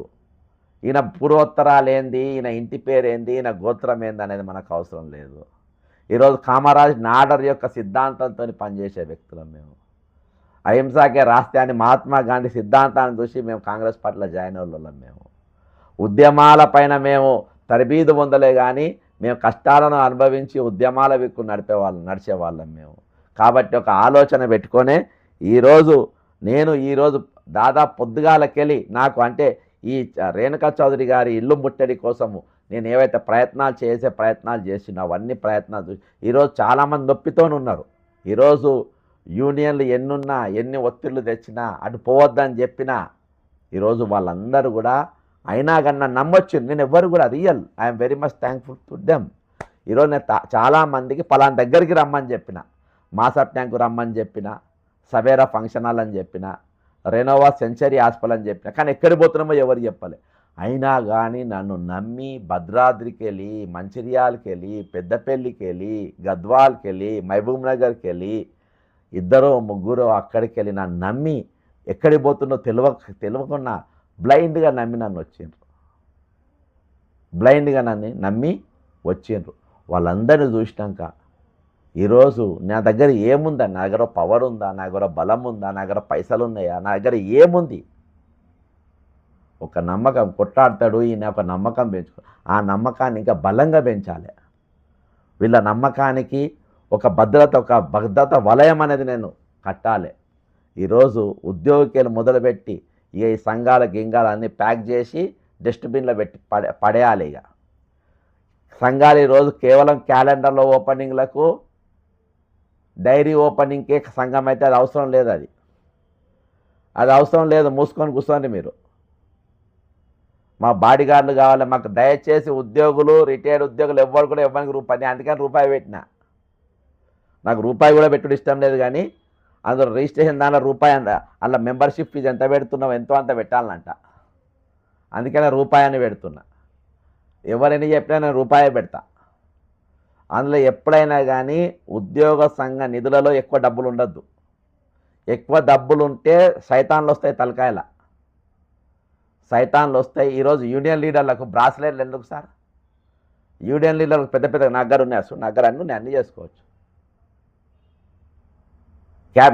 S1: ఈయన పూర్వోత్తరాలు ఏంది, ఈయన ఇంటి పేరు ఏంది, ఈయన గోత్రం ఏంది అనేది మనకు అవసరం లేదు. ఈరోజు కామరాజ్ నాడర్ యొక్క సిద్ధాంతంతో పనిచేసే వ్యక్తులం మేము. అహింసాకే రాస్తే అని మహాత్మా గాంధీ సిద్ధాంతాన్ని చూసి మేము కాంగ్రెస్ పార్టీలో జాయిన్ అవ్వలేం. మేము ఉద్యమాల పైన మేము తరబీదు పొందలే కానీ మేము కష్టాలను అనుభవించి ఉద్యమాల విక్కు నడిచేవాళ్ళం మేము. కాబట్టి ఒక ఆలోచన పెట్టుకొనే ఈరోజు దాదాపు పొద్దుగాలకెళ్ళి నాకు అంటే ఈ రేణుకా చౌదరి గారి ఇల్లు ముట్టడి కోసము నేను ఏవైతే ప్రయత్నాలు చేసినా అవన్నీ ప్రయత్నాలు చూసి ఈరోజు చాలామంది నొప్పితోనే ఉన్నారు. ఈరోజు యూనియన్లు ఎన్నున్నా, ఎన్ని ఒత్తిళ్లు తెచ్చినా, అటు పోవద్దని చెప్పినా ఈరోజు వాళ్ళందరూ కూడా అయినా కన్నా నమ్మొచ్చు. నేను ఎవరు కూడా I'm very much thankful to them. ఈరోజు నేను చాలామందికి పలానా దగ్గరికి రమ్మని చెప్పిన, మాసప్ ట్యాంకు రమ్మని చెప్పిన, సవేరా ఫంక్షన్ హాల్ అని చెప్పిన, రెనోవా సెంచరీ హాస్పిటల్ అని చెప్పిన, కానీ ఎక్కడికి పోతున్నామో ఎవరు చెప్పలే. అయినా కానీ నన్ను నమ్మి భద్రాద్రికి వెళ్ళి, మంచిర్యాలకి వెళ్ళి, పెద్దపల్లికి వెళ్ళి, గద్వాల్కి వెళ్ళి, మహబూబ్ నగర్కి వెళ్ళి, 2-3 అక్కడికి వెళ్ళి నన్ను నమ్మి ఎక్కడికి పోతున్నో తెలియకుండా బ్లైండ్గా నమ్మి నన్ను వచ్చిండ్రు. బ్లైండ్గా నమ్మి వచ్చిండ్రు. వాళ్ళందరినీ చూసినాక ఈరోజు నా దగ్గర ఏముందా, నా దగ్గర పవర్ ఉందా, నా దగ్గర బలం ఉందా, నా దగ్గర పైసలు ఉన్నాయా, నా దగ్గర ఏముంది? ఒక నమ్మకం కొట్టాడతాడు ఈయన, ఒక నమ్మకం పెంచుకో. ఆ నమ్మకాన్ని ఇంకా బలంగా పెంచాలి. వీళ్ళ నమ్మకానికి ఒక భద్రత వలయం అనేది నేను కట్టాలి. ఈరోజు ఉద్యోగికలు మొదలుపెట్టి ఇక ఈ సంఘాల గింగాలు అన్నీ ప్యాక్ చేసి డస్ట్బిన్లో పెట్టి పడేయాలి. ఇక సంఘాలు ఈరోజు కేవలం క్యాలెండర్లో ఓపెనింగ్లకు, డైరీ ఓపెనింగ్కే సంఘం అయితే అది అవసరం లేదు. అది అవసరం లేదు. మూసుకొని కూర్చోండి మీరు. మా బాడీగార్డులు కావాలి మాకు. దయచేసి ఉద్యోగులు, రిటైర్డ్ ఉద్యోగులు ఎవ్వరు కూడా ఇవ్వడానికి రూపాయి, అందుకని రూపాయి పెట్టినా. నాకు రూపాయి కూడా పెట్టుడు ఇష్టం లేదు, కానీ అందులో రిజిస్ట్రేషన్ దానిలో రూపాయి అందులో మెంబర్షిప్ ఫీజు ఎంత పెడుతున్నావు, ఎంతో అంత పెట్టాలంట. అందుకనే రూపాయి అని పెడుతున్నా. ఎవరైనా చెప్పినా నేను రూపాయే పెడతా. అందులో ఎప్పుడైనా కానీ ఉద్యోగ సంఘ నిధులలో ఎక్కువ డబ్బులు ఉండద్దు. ఎక్కువ డబ్బులు ఉంటే సైతాన్లు వస్తాయి, తలకాయల సైతాన్లు వస్తాయి. ఈరోజు యూనియన్ లీడర్లకు బ్రాస్లెట్లు ఎందుకు సార్? యూనియన్ లీడర్లకు పెద్ద పెద్ద నగ్గరు ఉన్నాయి, నగ్గరు అన్నీ చేసుకోవచ్చు.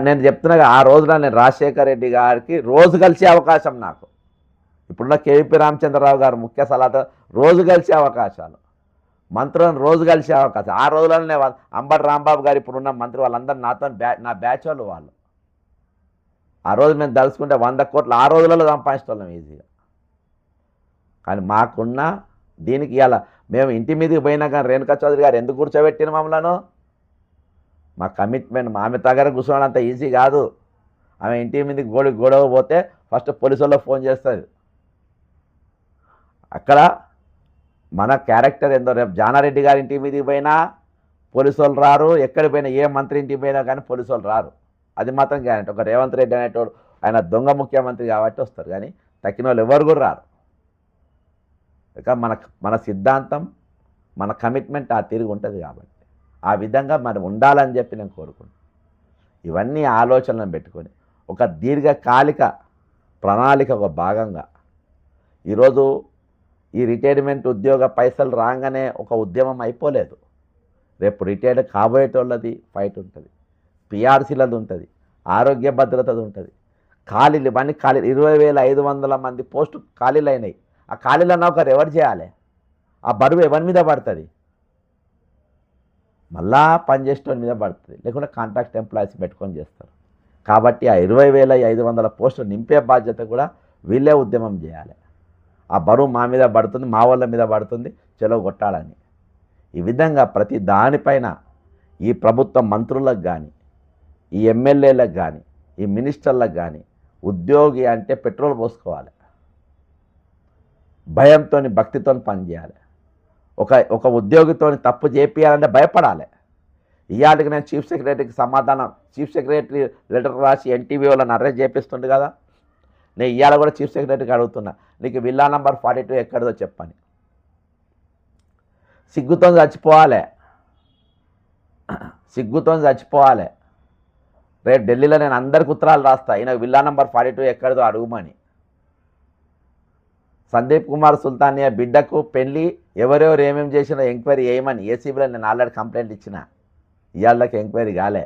S1: నేను చెప్తున్నా, ఆ రోజున నేను రాజశేఖర్ రెడ్డి గారికి రోజు కలిసే అవకాశం నాకు. ఇప్పుడున్న కేవీపీ రామచంద్రరావు గారు ముఖ్య సలహా, రోజు కలిసే అవకాశాలు, మంత్రులను రోజు కలిసే అవకాశం. ఆ రోజులనే అంబటి రాంబాబు గారు ఇప్పుడున్న మంత్రి వాళ్ళందరూ నా బ్యాచ్ వాళ్ళు. ఆ రోజు మేము తలుచుకుంటే 100 కోట్లు ఆ రోజులలో సంపాదించడం ఈజీగా. కానీ మాకున్న దీనికి ఇవాళ మేము ఇంటి మీదకి పోయినా కానీ రేణుకా చౌదరి గారు ఎందుకు కూర్చోబెట్టిన మమ్మలను? మా కమిట్మెంట్. ఆమె దగ్గర కూర్చోవడం అంత ఈజీ కాదు. ఆమె ఇంటి మీదకి గొడవ పోతే ఫస్ట్ పోలీసు వాళ్ళకి ఫోన్ చేస్తుంది. అక్కడ మన క్యారెక్టర్ ఏందో. రేపు జానారెడ్డి గారి ఇంటి మీదకి పోయినా పోలీసు వాళ్ళు రారు, ఎక్కడికి పోయినా ఏ మంత్రి ఇంటికి పోయినా కానీ పోలీసు వాళ్ళు రారు. అది మాత్రం గ్యారెంటీ. ఒక రేవంత్ రెడ్డి అనేటోడు ఆయన దొంగ ముఖ్యమంత్రి కాబట్టి వస్తారు, కానీ తక్కిన వాళ్ళు ఎవరు కూడా రారు. ఇక మన సిద్ధాంతం, మన కమిట్మెంట్ ఆ తిరిగి ఉంటుంది. కాబట్టి ఆ విధంగా మనం ఉండాలని చెప్పి నేను కోరుకుంటున్నాను. ఇవన్నీ ఆలోచనలను పెట్టుకొని ఒక దీర్ఘకాలిక ప్రణాళిక ఒక భాగంగా ఈరోజు ఈ రిటైర్మెంట్ ఉద్యోగ పైసలు రాగానే ఒక ఉద్యమం అయిపోలేదు. రేపు రిటైర్డ్ కాబోయేటోళ్ళది ఫైట్ ఉంటుంది, పిఆర్సీలది ఉంటుంది, ఆరోగ్య భద్రతది ఉంటుంది, ఖాళీలు ఇవన్నీ 20,500 మంది పోస్టు ఖాళీలు అయినాయి. ఆ ఖాళీలన్నా ఒకరు ఎవరు చేయాలి? ఆ బరువు ఎవరి మీద పడుతుంది? మళ్ళా పనిచేసేటోని మీద పడుతుంది, లేకుంటే కాంట్రాక్ట్ ఎంప్లాయీస్ పెట్టుకొని చేస్తారు. కాబట్టి ఆ 20,500 పోస్టులు నింపే బాధ్యత కూడా వీళ్ళే ఉద్యమం చేయాలి. ఆ బరువు మా మీద పడుతుంది, మా వాళ్ళ మీద పడుతుంది, చెలో కొట్టాలని. ఈ విధంగా ప్రతి దానిపైన ఈ ప్రభుత్వ మంత్రులకు కానీ, ఈ ఎమ్మెల్యేలకు కానీ, ఈ మినిస్టర్లకు కానీ ఉద్యోగి అంటే పెట్రోల్ పోసుకోవాలి, భయంతో భక్తితో పనిచేయాలి. ఒక ఉద్యోగితో తప్పు చేపియాలంటే భయపడాలి. ఇవాళకి నేను చీఫ్ సెక్రటరీకి సమాధానం, చీఫ్ సెక్రటరీ లెటర్ రాసి ఎన్టీవీ వాళ్ళని అరెస్ట్ చేపిస్తుండే కదా. నేను ఇవాళ కూడా చీఫ్ సెక్రటరీకి అడుగుతున్నా, నీకు విల్లా నంబర్ 42 ఎక్కడిదో చెప్పని. సిగ్గుతో చచ్చిపోవాలి, సిగ్గుతో చచ్చిపోవాలి. రేపు ఢిల్లీలో నేను అందరికి ఉత్తరాలు రాస్తా, ఈయన విల్లా నంబర్ 42 ఎక్కడిదో అడుగుమని. సందీప్ కుమార్ సుల్తానియా బిడ్డకు పెళ్ళి ఎవరెవరు ఏమేమి చేసినా ఎంక్వైరీ చేయమని ఏసీబీలో నేను ఆల్రెడీ కంప్లైంట్ ఇచ్చిన. ఇవాళకి ఎంక్వైరీ కాలే.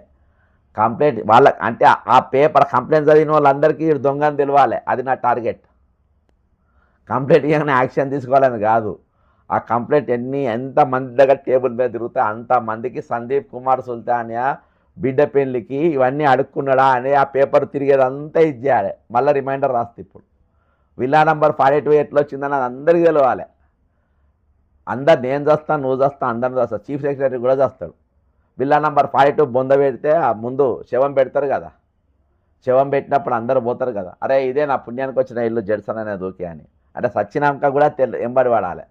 S1: కంప్లైంట్ వాళ్ళ అంటే ఆ పేపర్ కంప్లైంట్ చదివిన వాళ్ళందరికీ దొంగని తెలియాలి, అది నా టార్గెట్. కంప్లైంట్ ఇవ్వగానే యాక్షన్ తీసుకోవాలని కాదు. ఆ కంప్లైంట్ ఎంతమంది దగ్గర టేబుల్ మీద తిరుగుతాయి అంతమందికి సందీప్ కుమార్ సుల్తానియా బిడ్డ పెళ్ళికి ఇవన్నీ అడుక్కున్నాడా అని ఆ పేపర్ తిరిగేదంతా ఇచ్చేయాలి. మళ్ళీ రిమైండర్ రాస్తే ఇప్పుడు విల్లా నంబర్ 42 ఎట్లా వచ్చిందని అది అందరికీ తెలవాలి. అందరు నేను చేస్తాను, నువ్వు చేస్తా, అందరిని చేస్తా, చీఫ్ సెక్రటరీ కూడా చేస్తాడు. విల్లా నంబర్ 42 బొంద పెడితే ఆ ముందు శవం పెడతారు కదా, శవం పెట్టినప్పుడు అందరూ పోతారు కదా, అరే ఇదే నా పుణ్యానికి వచ్చిన ఇల్లు జడ్సన్ అనేది ఓకే అని. అంటే సచ్చినాక కూడా ఎంబడి పడాలి.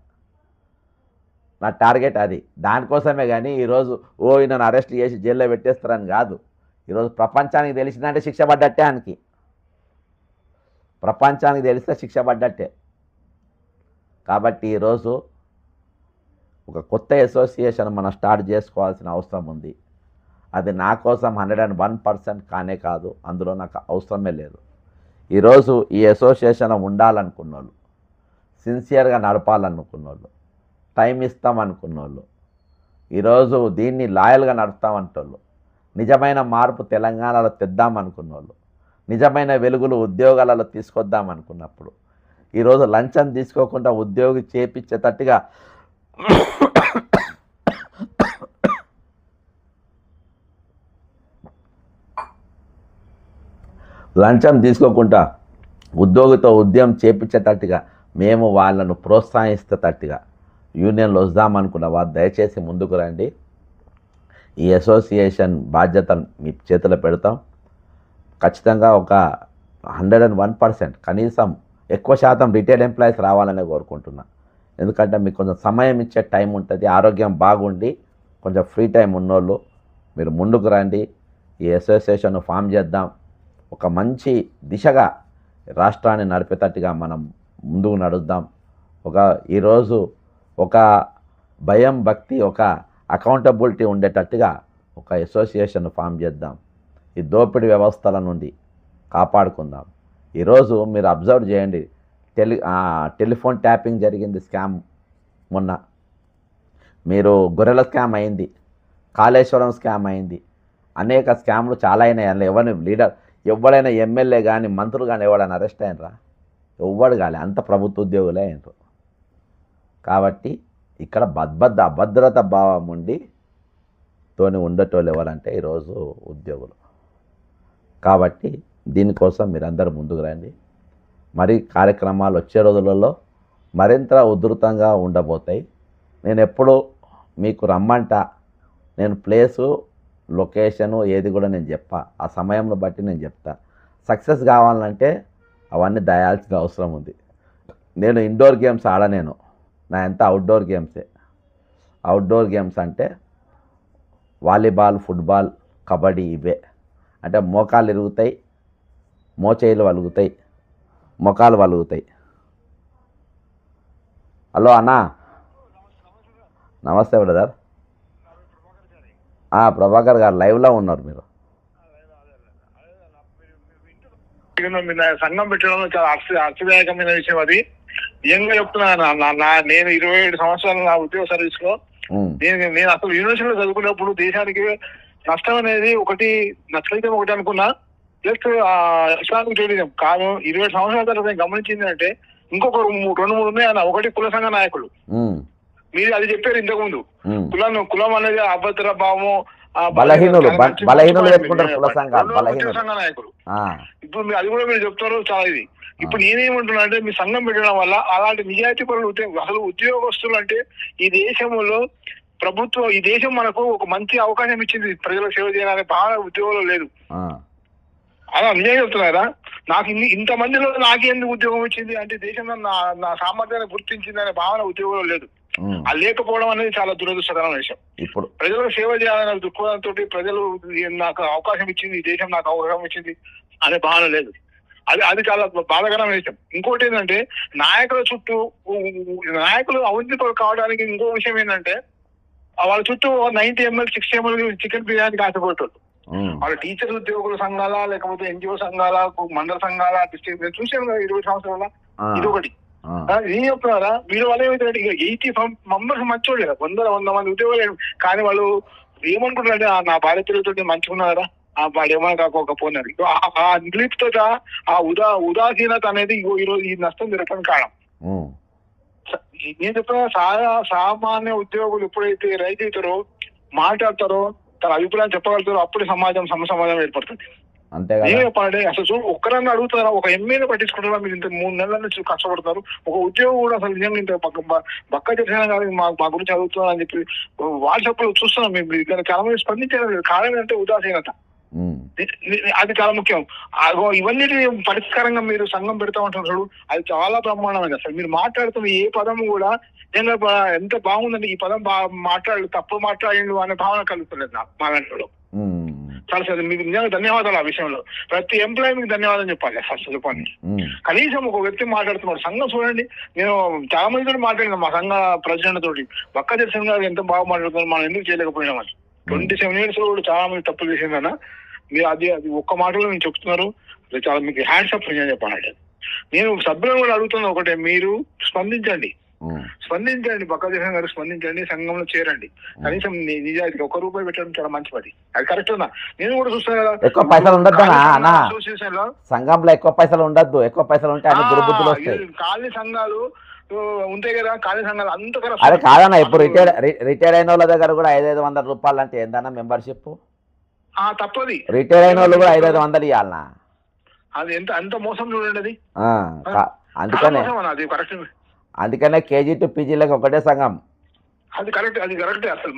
S1: నా టార్గెట్ అది. దానికోసమే కానీ ఈరోజు ఈయనను అరెస్ట్ చేసి జైల్లో పెట్టేస్తారని కాదు. ఈరోజు ప్రపంచానికి తెలిసిందంటే శిక్ష పడ్డట్టే, ఆయనకి ప్రపంచానికి తెలిస్తే శిక్ష పడ్డట్టే. కాబట్టి ఈరోజు ఒక కొత్త అసోసియేషన్ మనం స్టార్ట్ చేసుకోవాల్సిన అవసరం ఉంది. అది నా కోసం 101% కానే కాదు, అందులో నాకు అవసరమే లేదు. ఈరోజు ఈ అసోసియేషన్ ఉండాలనుకున్న వాళ్ళు, సిన్సియర్గా నడపాలనుకున్న వాళ్ళు, టైం ఇస్తామనుకున్న వాళ్ళు, ఈరోజు దీన్ని లాయల్గా నడుపుతామంటోళ్ళు, నిజమైన మార్పు తెలంగాణలో తెద్దామనుకున్న వాళ్ళు, నిజమైన వెలుగులు ఉద్యోగాలలో తీసుకొద్దామనుకున్నప్పుడు, ఈరోజు లంచం తీసుకోకుండా ఉద్యోగి చేపించేటట్టుగా లంచం తీసుకోకుండా ఉద్యోగితో ఉద్యమం చేపించేటట్టుగా మేము వాళ్ళను ప్రోత్సహిస్తేటట్టుగా యూనియన్లు వద్దామనుకున్న వారు దయచేసి ముందుకు రండి. ఈ అసోసియేషన్ బాధ్యతను మీ చేతిలో పెడతాం. ఖచ్చితంగా ఒక 101% కనీసం ఎక్కువ శాతం రిటైల్ ఎంప్లాయీస్ రావాలనే కోరుకుంటున్నా. ఎందుకంటే మీకు కొంచెం సమయం ఇచ్చే టైం ఉంటుంది, ఆరోగ్యం బాగుండి కొంచెం ఫ్రీ టైం ఉన్నోళ్ళు మీరు ముందుకు రండి. ఈ అసోసియేషన్ ఫామ్ చేద్దాం. ఒక మంచి దిశగా రాష్ట్రాన్ని నడిపేటట్టుగా మనం ముందుకు నడుద్దాం. ఈరోజు ఒక భయం, భక్తి, ఒక అకౌంటబిలిటీ ఉండేటట్టుగా ఒక అసోసియేషన్ ఫామ్ చేద్దాం. ఈ దోపిడీ వ్యవస్థల నుండి కాపాడుకుందాం. ఈరోజు మీరు అబ్జర్వ్ చేయండి, టెలిఫోన్ ట్యాపింగ్ జరిగింది, స్కామ్. మొన్న మీరు గొర్రెల స్కామ్ అయింది, కాళేశ్వరం స్కామ్ అయింది, అనేక స్కామ్లు చాలా అయినాయి. అందులో ఎవరైనా ఎమ్మెల్యే కానీ మంత్రులు కానీ ఎవరైనా అరెస్ట్ అయినరా? ఎవ్వడు కానీ, అంత ప్రభుత్వ ఉద్యోగులే అయినరు. కాబట్టి ఇక్కడ అభద్రత భావం ఉండి తోని ఉండేటోళ్ళు ఎవరంటే ఈరోజు ఉద్యోగులు. కాబట్టి దీనికోసం మీరందరూ ముందుకు రండి. మరి కార్యక్రమాలు వచ్చే రోజులలో మరింత ఉధృతంగా ఉండబోతాయి. నేను ఎప్పుడు మీకు రమ్మంట, నేను ప్లేసు, లొకేషను ఏది కూడా నేను చెప్పా, ఆ సమయంలో బట్టి నేను చెప్తా. సక్సెస్ కావాలంటే అవన్నీ దయాల్సిన అవసరం ఉంది. నేను ఇండోర్ గేమ్స్ ఆడనేను, నా ఎంత అవుట్డోర్ గేమ్సే. అవుట్డోర్ గేమ్స్ అంటే వాలీబాల్, ఫుట్బాల్, కబడ్డీ, ఇవే. అంటే మోకాలు ఇరుగుతాయి, మోచేయిలు వలుగుతాయి, మొఖాలు వలుగుతాయి. హలో అన్నా, నమస్తే బ్రదర్. ప్రభాకర్ గారు లైవ్లో ఉన్నారు మీరు.
S3: సంఘం పెట్టడంలో చాలా ఆశ్చర్యదాయకమైన విషయం అది. నిజంగా చెప్తున్నా, నేను 27 సంవత్సరాలు నా ఉద్యోగ సర్వీస్ లో నేను అసలు యూనివర్సిటీలో చదువుకున్నప్పుడు దేశానికి నష్టం అనేది ఒకటి, నష్టం ఒకటి అనుకున్నా, ప్లస్ ఇస్లామిక్ టూరిజం కాదు. 20 సంవత్సరాల తర్వాత నేను గమనించింది అంటే ఇంకొక 2-3 ఉన్నాయి అన్న. ఒకటి కుల సంఘ నాయకులు, మీరు అది చెప్పారు ఇంతకుముందు, కులం అనేది అభద్ర భావము,
S1: బలహీనులు
S3: నాయకులు. ఇప్పుడు అది కూడా మీరు చెప్తారు చాలా ఇది. ఇప్పుడు నేనేమంటున్నా అంటే మీ సంఘం పెట్టడం వల్ల అలాంటి నిజాయితీ పనులు అసలు ఉద్యోగస్తులు అంటే ఈ దేశంలో ప్రభుత్వం, ఈ దేశం మనకు ఒక మంచి అవకాశం ఇచ్చింది ప్రజలకు సేవ చేయాలనే భావన ఉద్యోగంలో లేదు. అలా నిజంగా చెప్తున్నారా? నాకు ఇంతమందిలో నాకెందుకు ఉద్యోగం వచ్చింది అంటే దేశంలో నా సామర్థ్యాన్ని గుర్తించింది అనే భావన ఉద్యోగంలో లేదు. అది లేకపోవడం అనేది చాలా దురదృష్టకరమైన విషయం. ఇప్పుడు ప్రజలకు సేవ చేయాలనే దృక్పథంతో ప్రజలు నాకు అవకాశం ఇచ్చింది, ఈ దేశం నాకు అవకాశం ఇచ్చింది అనే భావన లేదు. అది చాలా బాధాకరమైన విషయం. ఇంకోటి ఏంటంటే నాయకుల చుట్టూ నాయకులు అవినీతితో కావడానికి ఇంకో విషయం ఏంటంటే వాళ్ళ చుట్టూ 90 ml 60 ml చికెన్ బిర్యానీకి ఆశపడుతుంది. వాళ్ళ టీచర్ ఉద్యోగుల సంఘాల లేకపోతే ఎన్జిఓ సంఘాల మండల సంఘాల డిస్ట్రిక్ట్ చూసాను కదా 20 సంవత్సరాల ఇది ఒకటి. ఏం చెప్తున్నారా వీళ్ళ వల్ల ఏమైతే 80 మెంబర్స్ మంచోళ్ళు 100 మంది ఉద్యోగాలు కానీ వాళ్ళు ఏమనుకుంటారంటే నా భార్య పిల్లలతో మంచిగా ఉన్నారా వాడేమో కాకపోయినారు. ఆ నిర్లిప్తత ఆ ఉదాసీనత అనేది ఈరోజు ఈ నష్టం జరగడానికి కారణం. నేను చెప్తున్నా సామాన్య ఉద్యోగులు ఎప్పుడైతే రైతు అవుతారో మాట్లాడతారో తన అభిప్రాయం చెప్పగలుగుతారో అప్పుడే సమాజం ఏర్పడుతుంది. ఏం చెప్పాలంటే అసలు చూడు ఒక్కరన్నా అడుగుతారా ఒక ఎమ్మెల్యే పట్టించుకుంటారా మీరు ఇంత 3 నెలల నుంచి కష్టపడతారు ఒక ఉద్యోగం కూడా అసలు నిజంగా ఇంత బక్క చేసినా కానీ మా గురించి అడుగుతున్నారు అని చెప్పి వాట్సాప్ లో చూస్తున్నాం మేము చాలా మంది స్పందించారు. కారణం అంటే ఉదాసీనత అది చాలా ముఖ్యం. ఇవన్నీ పరిష్కారంగా మీరు సంఘం పెడతా ఉంటున్నారు అది చాలా బ్రహ్మాండమైంది. అసలు మీరు మాట్లాడుతున్న ఏ పదం కూడా ఎంత బాగుందండి ఈ పదం తప్పు మాట్లాడిండు అనే భావన కలుగుతలేదు నాకు మా దాంట్లో. చాలా సార్ మీకు నిజంగా ధన్యవాదాలు. ఆ విషయంలో ప్రతి ఎంప్లాయీ మీకు ధన్యవాదం చెప్పాలి. ఫస్ట్ చెప్పండి కనీసం ఒక వ్యక్తి మాట్లాడుతున్నాడు సంఘం చూడండి. నేను చాలా మందితో మాట్లాడినా మా సంఘ ప్రెసిడెంట్ తోటి బక్క దర్శన్ గారు ఎంత బాగా మాట్లాడుతున్నారు మనం ఎందుకు చేయలేకపోయినామని. 27 years కూడా చాలా మంది తప్పులు చేసిందన్న మీరు అది ఒక్క మాటలో మీరు చెప్తున్నారు. చాలా మీకు హ్యాండ్స్ అప్ నేను చెప్పానండి. నేను సభ్యులను కూడా అడుగుతున్నా ఒకటే మీరు స్పందించండి బక్క దర్శన్ గారు స్పందించండి సంఘంలో చేరండి. కనీసం నిజాయితీ ₹1 పెట్టడం చాలా మంచి పని అది కరెక్ట్ అన్నా. నేను కూడా చూస్తాను కదా
S1: ఎక్కువ పైసలు ఉండద్దు సంఘంలో ఎక్కువ పైసలు ఉండద్దు ఎక్కువ పైసలు ఉంటే అన్ని దుర్బుద్ధులు వస్తాయి.
S3: కాలనీ సంఘాలు ఉంటాయి కదా కాలనీ సంఘాలు అంత
S1: అరే కాదన్నా ఇప్పుడు రిటైర్ అయిన వాళ్ళ దగ్గర కూడా 500 రూపాయలు అంటే ఏందన్నా మెంబర్షిప్
S3: తప్పది.
S1: రిటైర్ అయిన వాళ్ళు కూడా 500 ఇవ్వాలన్నా
S3: అది అంత మోసం చూడండి అది.
S1: అందుకనే కేజీ టు పీజీలకు ఒకటే సంఘం.
S3: అది కరెక్ట్ అసలు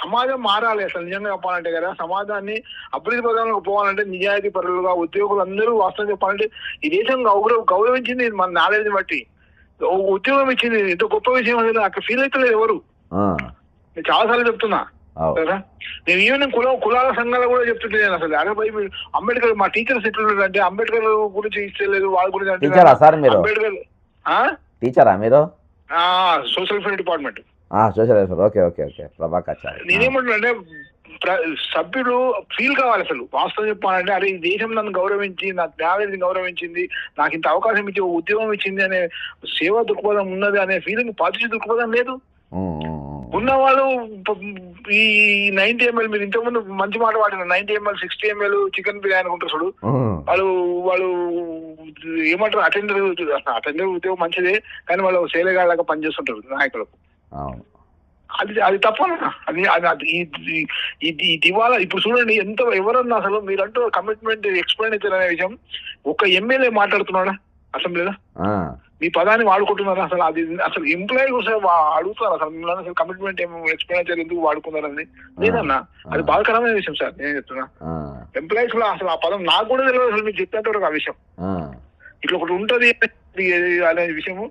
S3: సమాజం మారాలి. అసలు నిజంగా చెప్పాలంటే కదా సమాజాన్ని అభివృద్ధి పదంలోకి పోవాలంటే నిజాయితీ పరులుగా ఉద్యోగులు అందరూ వాస్తవం చెప్పాలంటే ఈ దేశం గౌరవించింది మన నాలెడ్జ్ బట్టి ఉద్యోగం ఇచ్చింది ఎంతో గొప్ప విషయం అనేది అక్కడ ఫీల్ అవుతలేదు ఎవరు. నేను చాలాసార్లు చెప్తున్నా కదా నేను ఈవెన్ కులాల సంఘాలు కూడా చెప్తుంటే అసలు అరవై అంబేద్కర్ మా టీచర్స్ ఎట్లుంటే అంబేద్కర్ గురించి ఇస్తలేదు వాళ్ళ గురించి అంటే అంబేద్కర్
S1: టీచరా మీరు
S3: social welfare department
S1: social welfare okay okay okay Prabhakar
S3: నేనేమంటున్నా సభ్యులు ఫీల్ కావాలి. అసలు వాస్తవం చెప్పాలంటే అరే ఈ దేశం నన్ను గౌరవించి నా జ్ఞానాన్ని గౌరవించింది నాకు ఇంత అవకాశం ఇచ్చి ఉద్యోగం ఇచ్చింది అనే సేవా దృక్పథం ఉన్నది అనే ఫీలింగ్ పాజిటివ్ దృక్పథం లేదు. ఉన్నవాళ్ళు ఈ 90 ml మీరు ఇంతకుముందు మంచి మాట వాడిన 90 ml 60 ml చికెన్ బిర్యానీ ఉంటారు చూడు వాళ్ళు ఏమంటారు అటెండర్ ఉద్యోగం మంచిదే కానీ వాళ్ళు సేలగాళ్ళగా పనిచేస్తుంటారు నాయకులకు. అది తప్పనా ఇది ఇవాళ ఇప్పుడు చూడండి ఎంత ఎవరన్నా అసలు మీరంటూ కమిట్మెంట్ ఎక్స్ప్లెయిన్ అనే విషయం ఒక ఎమ్మెల్యే మాట్లాడుతున్నాడా అసెంబ్లీలో మీ పదాన్ని వాడుకుంటున్నారా అసలు అది అసలు ఎంప్లాయీ కోసం అడుగుతున్నారు అసలు మిమ్మల్ని అసలు కమిట్మెంట్ ఎక్స్ప్లెయిన్ ఎందుకు వాడుకున్నారని లేదన్నా అది బాధకరమైన విషయం సార్. నేను చెప్తున్నా ఎంప్లాయీస్ లో అసలు ఆ పదం నాకు కూడా తెలియదు అసలు మీరు చెప్పేంత ఆ విషయం ఇట్లా ఒకటి ఉంటది అనే విషయము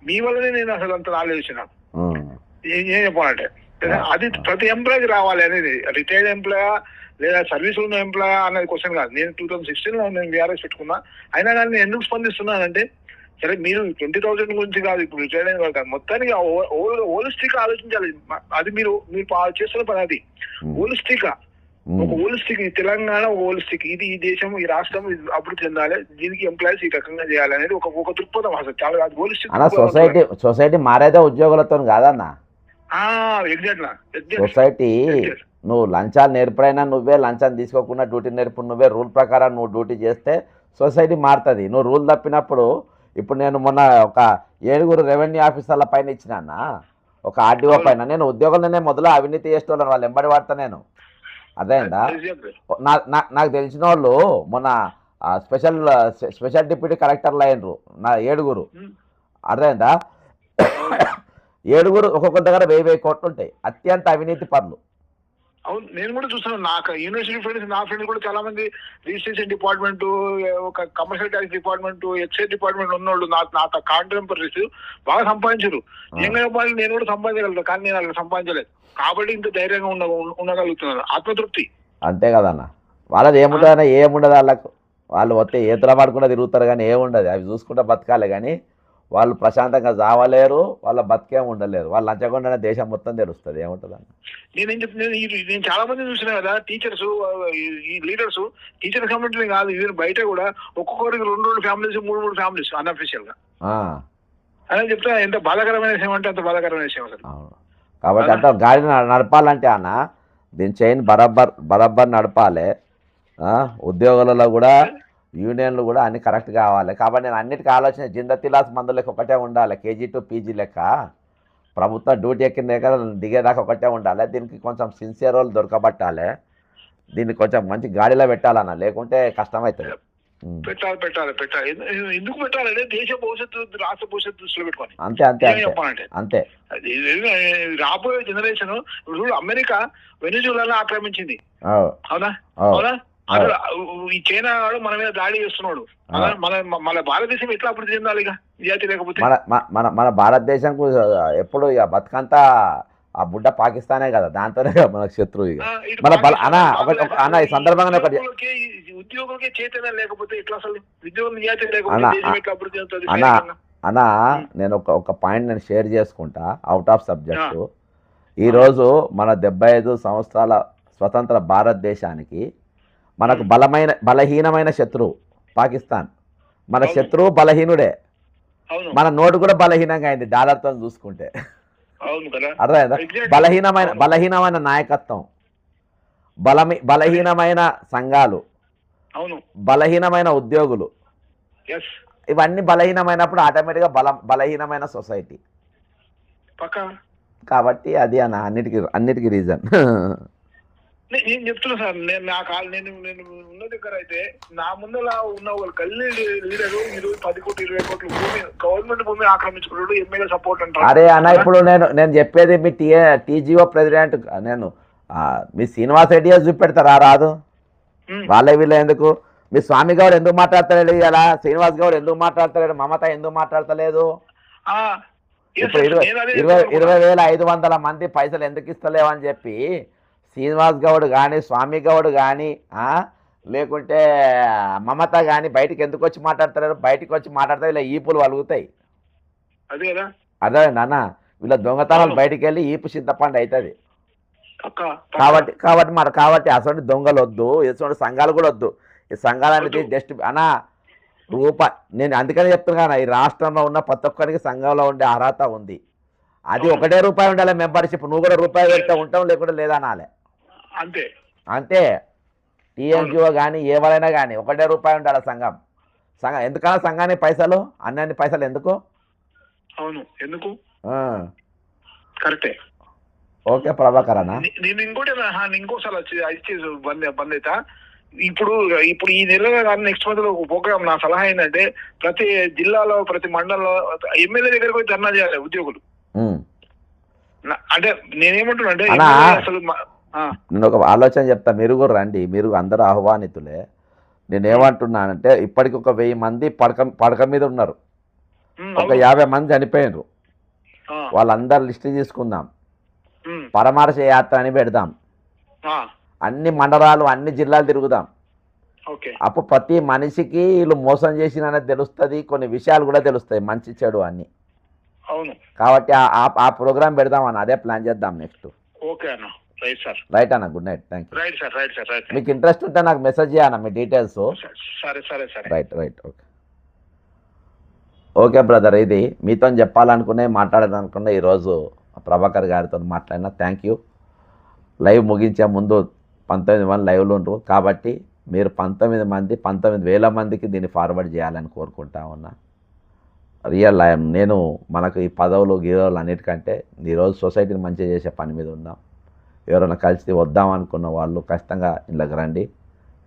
S3: మీ వల్లనే నేను అసలు అంత ఆలోచించిన ఏం చెప్పాలంటే అది ప్రతి ఎంప్లాయీకి రావాలి అనేది రిటైర్డ్ ఎంప్లాయా లేదా సర్వీస్ ఉన్న ఎంప్లాయా అనేది క్వశ్చన్ కాదు. నేను 2016లో నేను వీఆర్ఎస్ పెట్టుకున్నా అయినా కానీ నేను ఎందుకు స్పందిస్తున్నానంటే సరే మీరు 20,000 గురించి కాదు ఇప్పుడు రిటైర్డ్ అయిన వాళ్ళు కాదు మొత్తానికి హోలిస్టిక్ ఆలోచించాలి. అది మీరు చేస్తున్న పని అది హోలిస్టిక్ ఒక హోలిస్టిక్ తెలంగాణ ఒక హోలిస్టిక్ ఇది ఈ దేశం ఈ రాష్ట్రం అభివృద్ధి చెందాలి దీనికి ఎంప్లాయీస్ ఈ రకంగా చేయాలి అనేది ఒక దృక్పథం అసలు చాలా హోలిస్టిక్.
S1: సొసైటీ మారేదే ఉద్యోగులతో కాదన్నా సొసైటీ నువ్వు లంచాలు నేర్పడైనా నువ్వే లంచాన్ని తీసుకోకుండా డ్యూటీ నేర్పు నువ్వే రూల్ ప్రకారం నువ్వు డ్యూటీ చేస్తే సొసైటీ మారుతుంది. నువ్వు రూల్ తప్పినప్పుడు ఇప్పుడు నేను మొన్న ఒక 7 రెవెన్యూ ఆఫీసర్ల పైన ఇచ్చినా ఒక ఆర్డీఓ పైన నేను ఉద్యోగులనే మొదలు అవినీతి చేసేవాళ్ళని వాళ్ళు ఎంబడి వాడతా నేను అదేందా నాకు తెలిసిన వాళ్ళు మొన్న స్పెషల్ డిప్యూటీ కలెక్టర్లు అయినరు నా 7 అర్థమైందా 7 ఒక్కొక్క దగ్గర 1000 కోట్లు ఉంటాయి అత్యంత అవినీతి పనులు.
S3: అవును నేను కూడా చూస్తున్నాను నాకు యూనివర్సిటీ ఫ్రెండ్స్ నా ఫ్రెండ్స్ కూడా చాలా మంది రిజిస్ట్రేషన్ డిపార్ట్మెంట్ ఒక commercial tax department excise department ఉన్నోళ్ళు నా కాంటెంపరీస్ బాగా సంపాదించారు. ఏం చెప్పాలి నేను కూడా సంపాదించగలుగుతాను కానీ నేను అలా సంపాదించలేదు కాబట్టి ఇంత ధైర్యంగా ఉండగలుగుతున్నాను ఆత్మతృప్తి.
S1: అంతే కదన్న వాళ్ళది ఏముండదన్నా ఏముండదు వాళ్ళు వస్తే ఏతుల పడుకుంటూ తిరుగుతారు కానీ ఏముండదు, అవి చూసుకుంటూ బతకాలి. కానీ వాళ్ళు ప్రశాంతంగా చావలేరు, వాళ్ళ బతికేం ఉండలేరు. వాళ్ళు లంచగొండనే దేశం మొత్తం తెలుస్తుంది. ఏముంటుంది అన్న.
S3: నేనేం చెప్తున్నాను, నేను చాలా మంది చూసినా కదా, టీచర్స్, ఈ లీడర్స్, టీచర్ కమ్యూనిటీ కాదు, ఈవెన్ బయట కూడా ఒక్కొక్కరికి 2 ఫ్యామిలీస్ 3 ఫ్యామిలీస్ అన్అఫీషియల్ గా అని చెప్తే ఎంత బాధాకరమైన విషయం అంటే అంత బాధాకరమైన విషయం అసలు.
S1: అవును. కాబట్టి అంటే గాడి నడపాలంటే అన్న దీని చైన్ బరబ్బర్ నడపాలి. ఉద్యోగులలో కూడా యూనియన్లు కూడా అన్ని కరెక్ట్ కావాలి. కాబట్టి నేను అన్నిటికీ ఆలోచన జిందతిలాస్ మందు లెక్క ఒకటే ఉండాలి. కేజీ టు పీజీ లెక్క ప్రభుత్వం డ్యూటీ ఎక్కిన దగ్గర దిగేదాకా ఒకటే ఉండాలి. దీనికి కొంచెం సిన్సియర్ వాళ్ళు దొరకబట్టాలి. దీన్ని కొంచెం మంచి గాడిలో పెట్టాలన్న, లేకుంటే కష్టమవుతుంది.
S3: పెట్టాలి. ఎందుకు పెట్టాలంటే దేశ భవిష్యత్తు, రాష్ట్ర భవిష్యత్తు దృష్టిలో పెట్టుకొని.
S1: అంతే
S3: చెప్పాలంటే
S1: అంతే.
S3: రాబోయే జనరేషన్ ఇప్పుడు అమెరికా వెనిజులాలో ఆక్రమించింది, అవునా? ఈ చైనా వాడు మన మీద దాడి చేస్తున్నాడు. మన భారతదేశం ఎట్లా అభివృద్ధి చెందాలి ఇక నిజాయితీ లేకపోతే?
S1: మన భారతదేశం ఎప్పుడు ఇక బతుకంతా ఆ బుడ్డ పాకిస్తానే కదా, దాంతోనే మనకు శత్రువు. ఇక మన అన్న ఈ సందర్భంగా
S3: ఉద్యోగులకే చైతన్యం లేకపోతే ఎట్లా, అసలు ఉద్యోగం నిజాయితీ లేకపోతే ఎట్లా అభివృద్ధి చెందుతుంది?
S1: అన్నా నేను ఒక పాయింట్ నేను షేర్ చేసుకుంటా, అవుట్ ఆఫ్ సబ్జెక్టు. ఈరోజు మన 75 సంవత్సరాల స్వతంత్ర భారతదేశానికి మనకు బలహీనమైన శత్రువు పాకిస్తాన్. మన శత్రువు బలహీనుడే, మన నోటు కూడా బలహీనంగా అయింది డాలర్తో చూసుకుంటే. అర్థమైందా? బలహీనమైన నాయకత్వం, బలహీనమైన సంఘాలు, బలహీనమైన ఉద్యోగులు, ఇవన్నీ బలహీనమైనప్పుడు ఆటోమేటిక్గా బలహీనమైన సొసైటీ. కాబట్టి అది అన్న అన్నిటికీ రీజన్.
S3: నేను చెప్తున్నా సార్, నేను ఉన్న దగ్గర అయితే నా ముందర ఉన్న వాళ్ళు గల్లీ లీడరు 10 కోట్లు 20 కోట్లు భూమి, గవర్నమెంట్ భూమి ఆక్రమించుకున్నాడు, ఎమ్మెల్యే సపోర్ట్ అంటారు.
S1: అరే అన్న, ఇప్పుడు నేను చెప్పేది మీ టీజీఓ ప్రెసిడెంట్, నేను మీ శ్రీనివాస్ రెడ్డి చూపెడతారా రాదు? వాళ్ళే వీళ్ళే ఎందుకు? మీ స్వామి గౌడ్ ఎందుకు మాట్లాడతలేడు? ఇలా శ్రీనివాస్ గౌడ్ ఎందుకు మాట్లాడతలేడు? మమత ఎందుకు మాట్లాడతలేదు? ఇప్పుడు 20,500 మంది పైసలు ఎందుకు ఇస్తలేవని చెప్పి శ్రీనివాస్ గౌడ్ కానీ, స్వామి గౌడ్ కానీ, లేకుంటే మమత కానీ బయటికి ఎందుకు వచ్చి మాట్లాడతారు? బయటికి వచ్చి మాట్లాడితే ఇలా ఈపులు వలుగుతాయి. అర్థమైంది అన్న? వీళ్ళ దొంగతనాలు బయటికి వెళ్ళి ఈపు చింతపండు అవుతుంది. కాబట్టి అసలు దొంగలు వద్దు, ఎటువంటి సంఘాలు కూడా వద్దు. ఈ సంఘాలనేది జస్ట్ అన్న నేను అందుకని చెప్తున్నా, ఈ రాష్ట్రంలో ఉన్న ప్రతి ఒక్కరికి సంఘంలో ఉండే అర్హత ఉంది. అది ₹1 ఉండాలి మెంబర్షిప్. నువ్వు కూడా రూపాయి పెడితే ఉంటాం, లేకుండా లేదా అనాలి. అంతే. టీఎన్జిఓ కానీ ఎవరైనా కానీ ₹1 ఉండాలి సంఘం. ఎందుకన్నా సంఘానికి పైసలు, అన్ని పైసలు ఎందుకు?
S3: ఎందుకు? కరెక్టే.
S1: ఓకే ప్రభాకర్ అన్న.
S3: నేను ఇంకోసారి వచ్చి బంద్ అవుతా. ఇప్పుడు ఈ నెల కానీ నెక్స్ట్ మంత్ లో ఒక ప్రోగ్రామ్, నా సలహా ఏంటంటే ప్రతి జిల్లాలో ప్రతి మండలంలో ఎమ్మెల్యే దగ్గరకు పోయి ధర్నా చేయాలి ఉద్యోగులు. అంటే నేనేమంటున్నా అంటే అసలు
S1: నేను ఒక ఆలోచన చెప్తా, మీరు కూడా రండి, మీరు అందరూ ఆహ్వానితులే. నేనేమంటున్నానంటే ఇప్పటికి ఒక 1000 మంది పడక మీద ఉన్నారు, ఒక 50 మంది చనిపోయినారు. వాళ్ళందరూ లిస్ట్ తీసుకుందాం, పరమార్శ యాత్ర అని పెడదాం, అన్ని మండలాలు అన్ని జిల్లాలు తిరుగుదాం. అప్పుడు ప్రతి మనిషికి వీళ్ళు మోసం చేసిననేది తెలుస్తుంది, కొన్ని విషయాలు కూడా తెలుస్తాయి, మంచి చెడు అన్ని. కాబట్టి ఆ ప్రోగ్రామ్ పెడదాం అన్న, అదే ప్లాన్ చేద్దాం నెక్స్ట్. రైట్ అన్న, గుడ్ నైట్, థ్యాంక్ యూ. మీకు ఇంట్రెస్ట్ ఉంటే నాకు మెసేజ్ చేయన్న మీ డీటెయిల్స్. రైట్. ఓకే బ్రదర్, ఇది మీతో చెప్పాలనుకునే మాట్లాడాలనుకునే ఈరోజు ప్రభాకర్ గారితో మాట్లాడినా. Thank you. లైవ్ ముగించే ముందు 19 మంది లైవ్లో ఉండరు, కాబట్టి మీరు 19,000 మందికి దీన్ని ఫార్వర్డ్ చేయాలని కోరుకుంటా ఉన్నా. నేను మనకు ఈ పదవులు గీదవులు అన్నిటికంటే ఈరోజు సొసైటీని మంచిగా చేసే పని మీద ఉందాం. ఎవరైనా కలిసి వద్దాం అనుకున్న వాళ్ళు ఖచ్చితంగా ఇంట్లోకి రండి.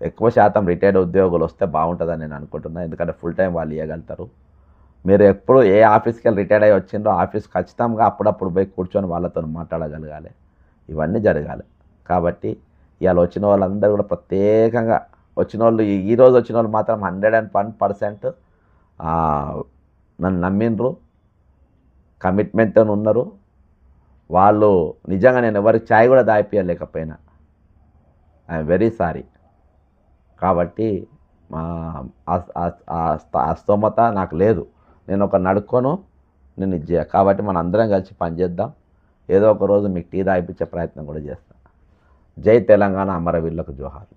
S1: ఎక్కువ శాతం రిటైర్డ్ ఉద్యోగులు వస్తే బాగుంటుందని నేను అనుకుంటున్నాను, ఎందుకంటే ఫుల్ టైం వాళ్ళు ఇవ్వగలుగుతారు. మీరు ఎప్పుడు ఏ ఆఫీస్కి వెళ్ళి రిటైర్డ్ అయ్యి వచ్చిందో ఆఫీస్ ఖచ్చితంగా అప్పుడప్పుడు పోయి కూర్చొని వాళ్ళతో మాట్లాడగలగాలి, ఇవన్నీ జరగాలి. కాబట్టి ఇవాళ వచ్చిన వాళ్ళందరూ కూడా ప్రత్యేకంగా వచ్చిన వాళ్ళు, ఈరోజు వచ్చిన వాళ్ళు మాత్రం 101% నన్ను నమ్మిండ్రు, కమిట్మెంట్తో ఉన్నారు. వాళ్ళు నిజంగా నేను ఎవరికి ఛాయ్ కూడా దాయిపోయలేకపోయినా, ఐఎమ్ వెరీ సారీ. కాబట్టి ఆ స్తోమత నాకు లేదు. నేను ఒక నడుక్కోను, నేను ఇది చేయ. కాబట్టి మనం అందరం కలిసి పనిచేద్దాం. ఏదో ఒక రోజు మీకు టీ తాగిపించే ప్రయత్నం కూడా చేస్తాను. జై తెలంగాణ, అమరవీరులకు జోహార్.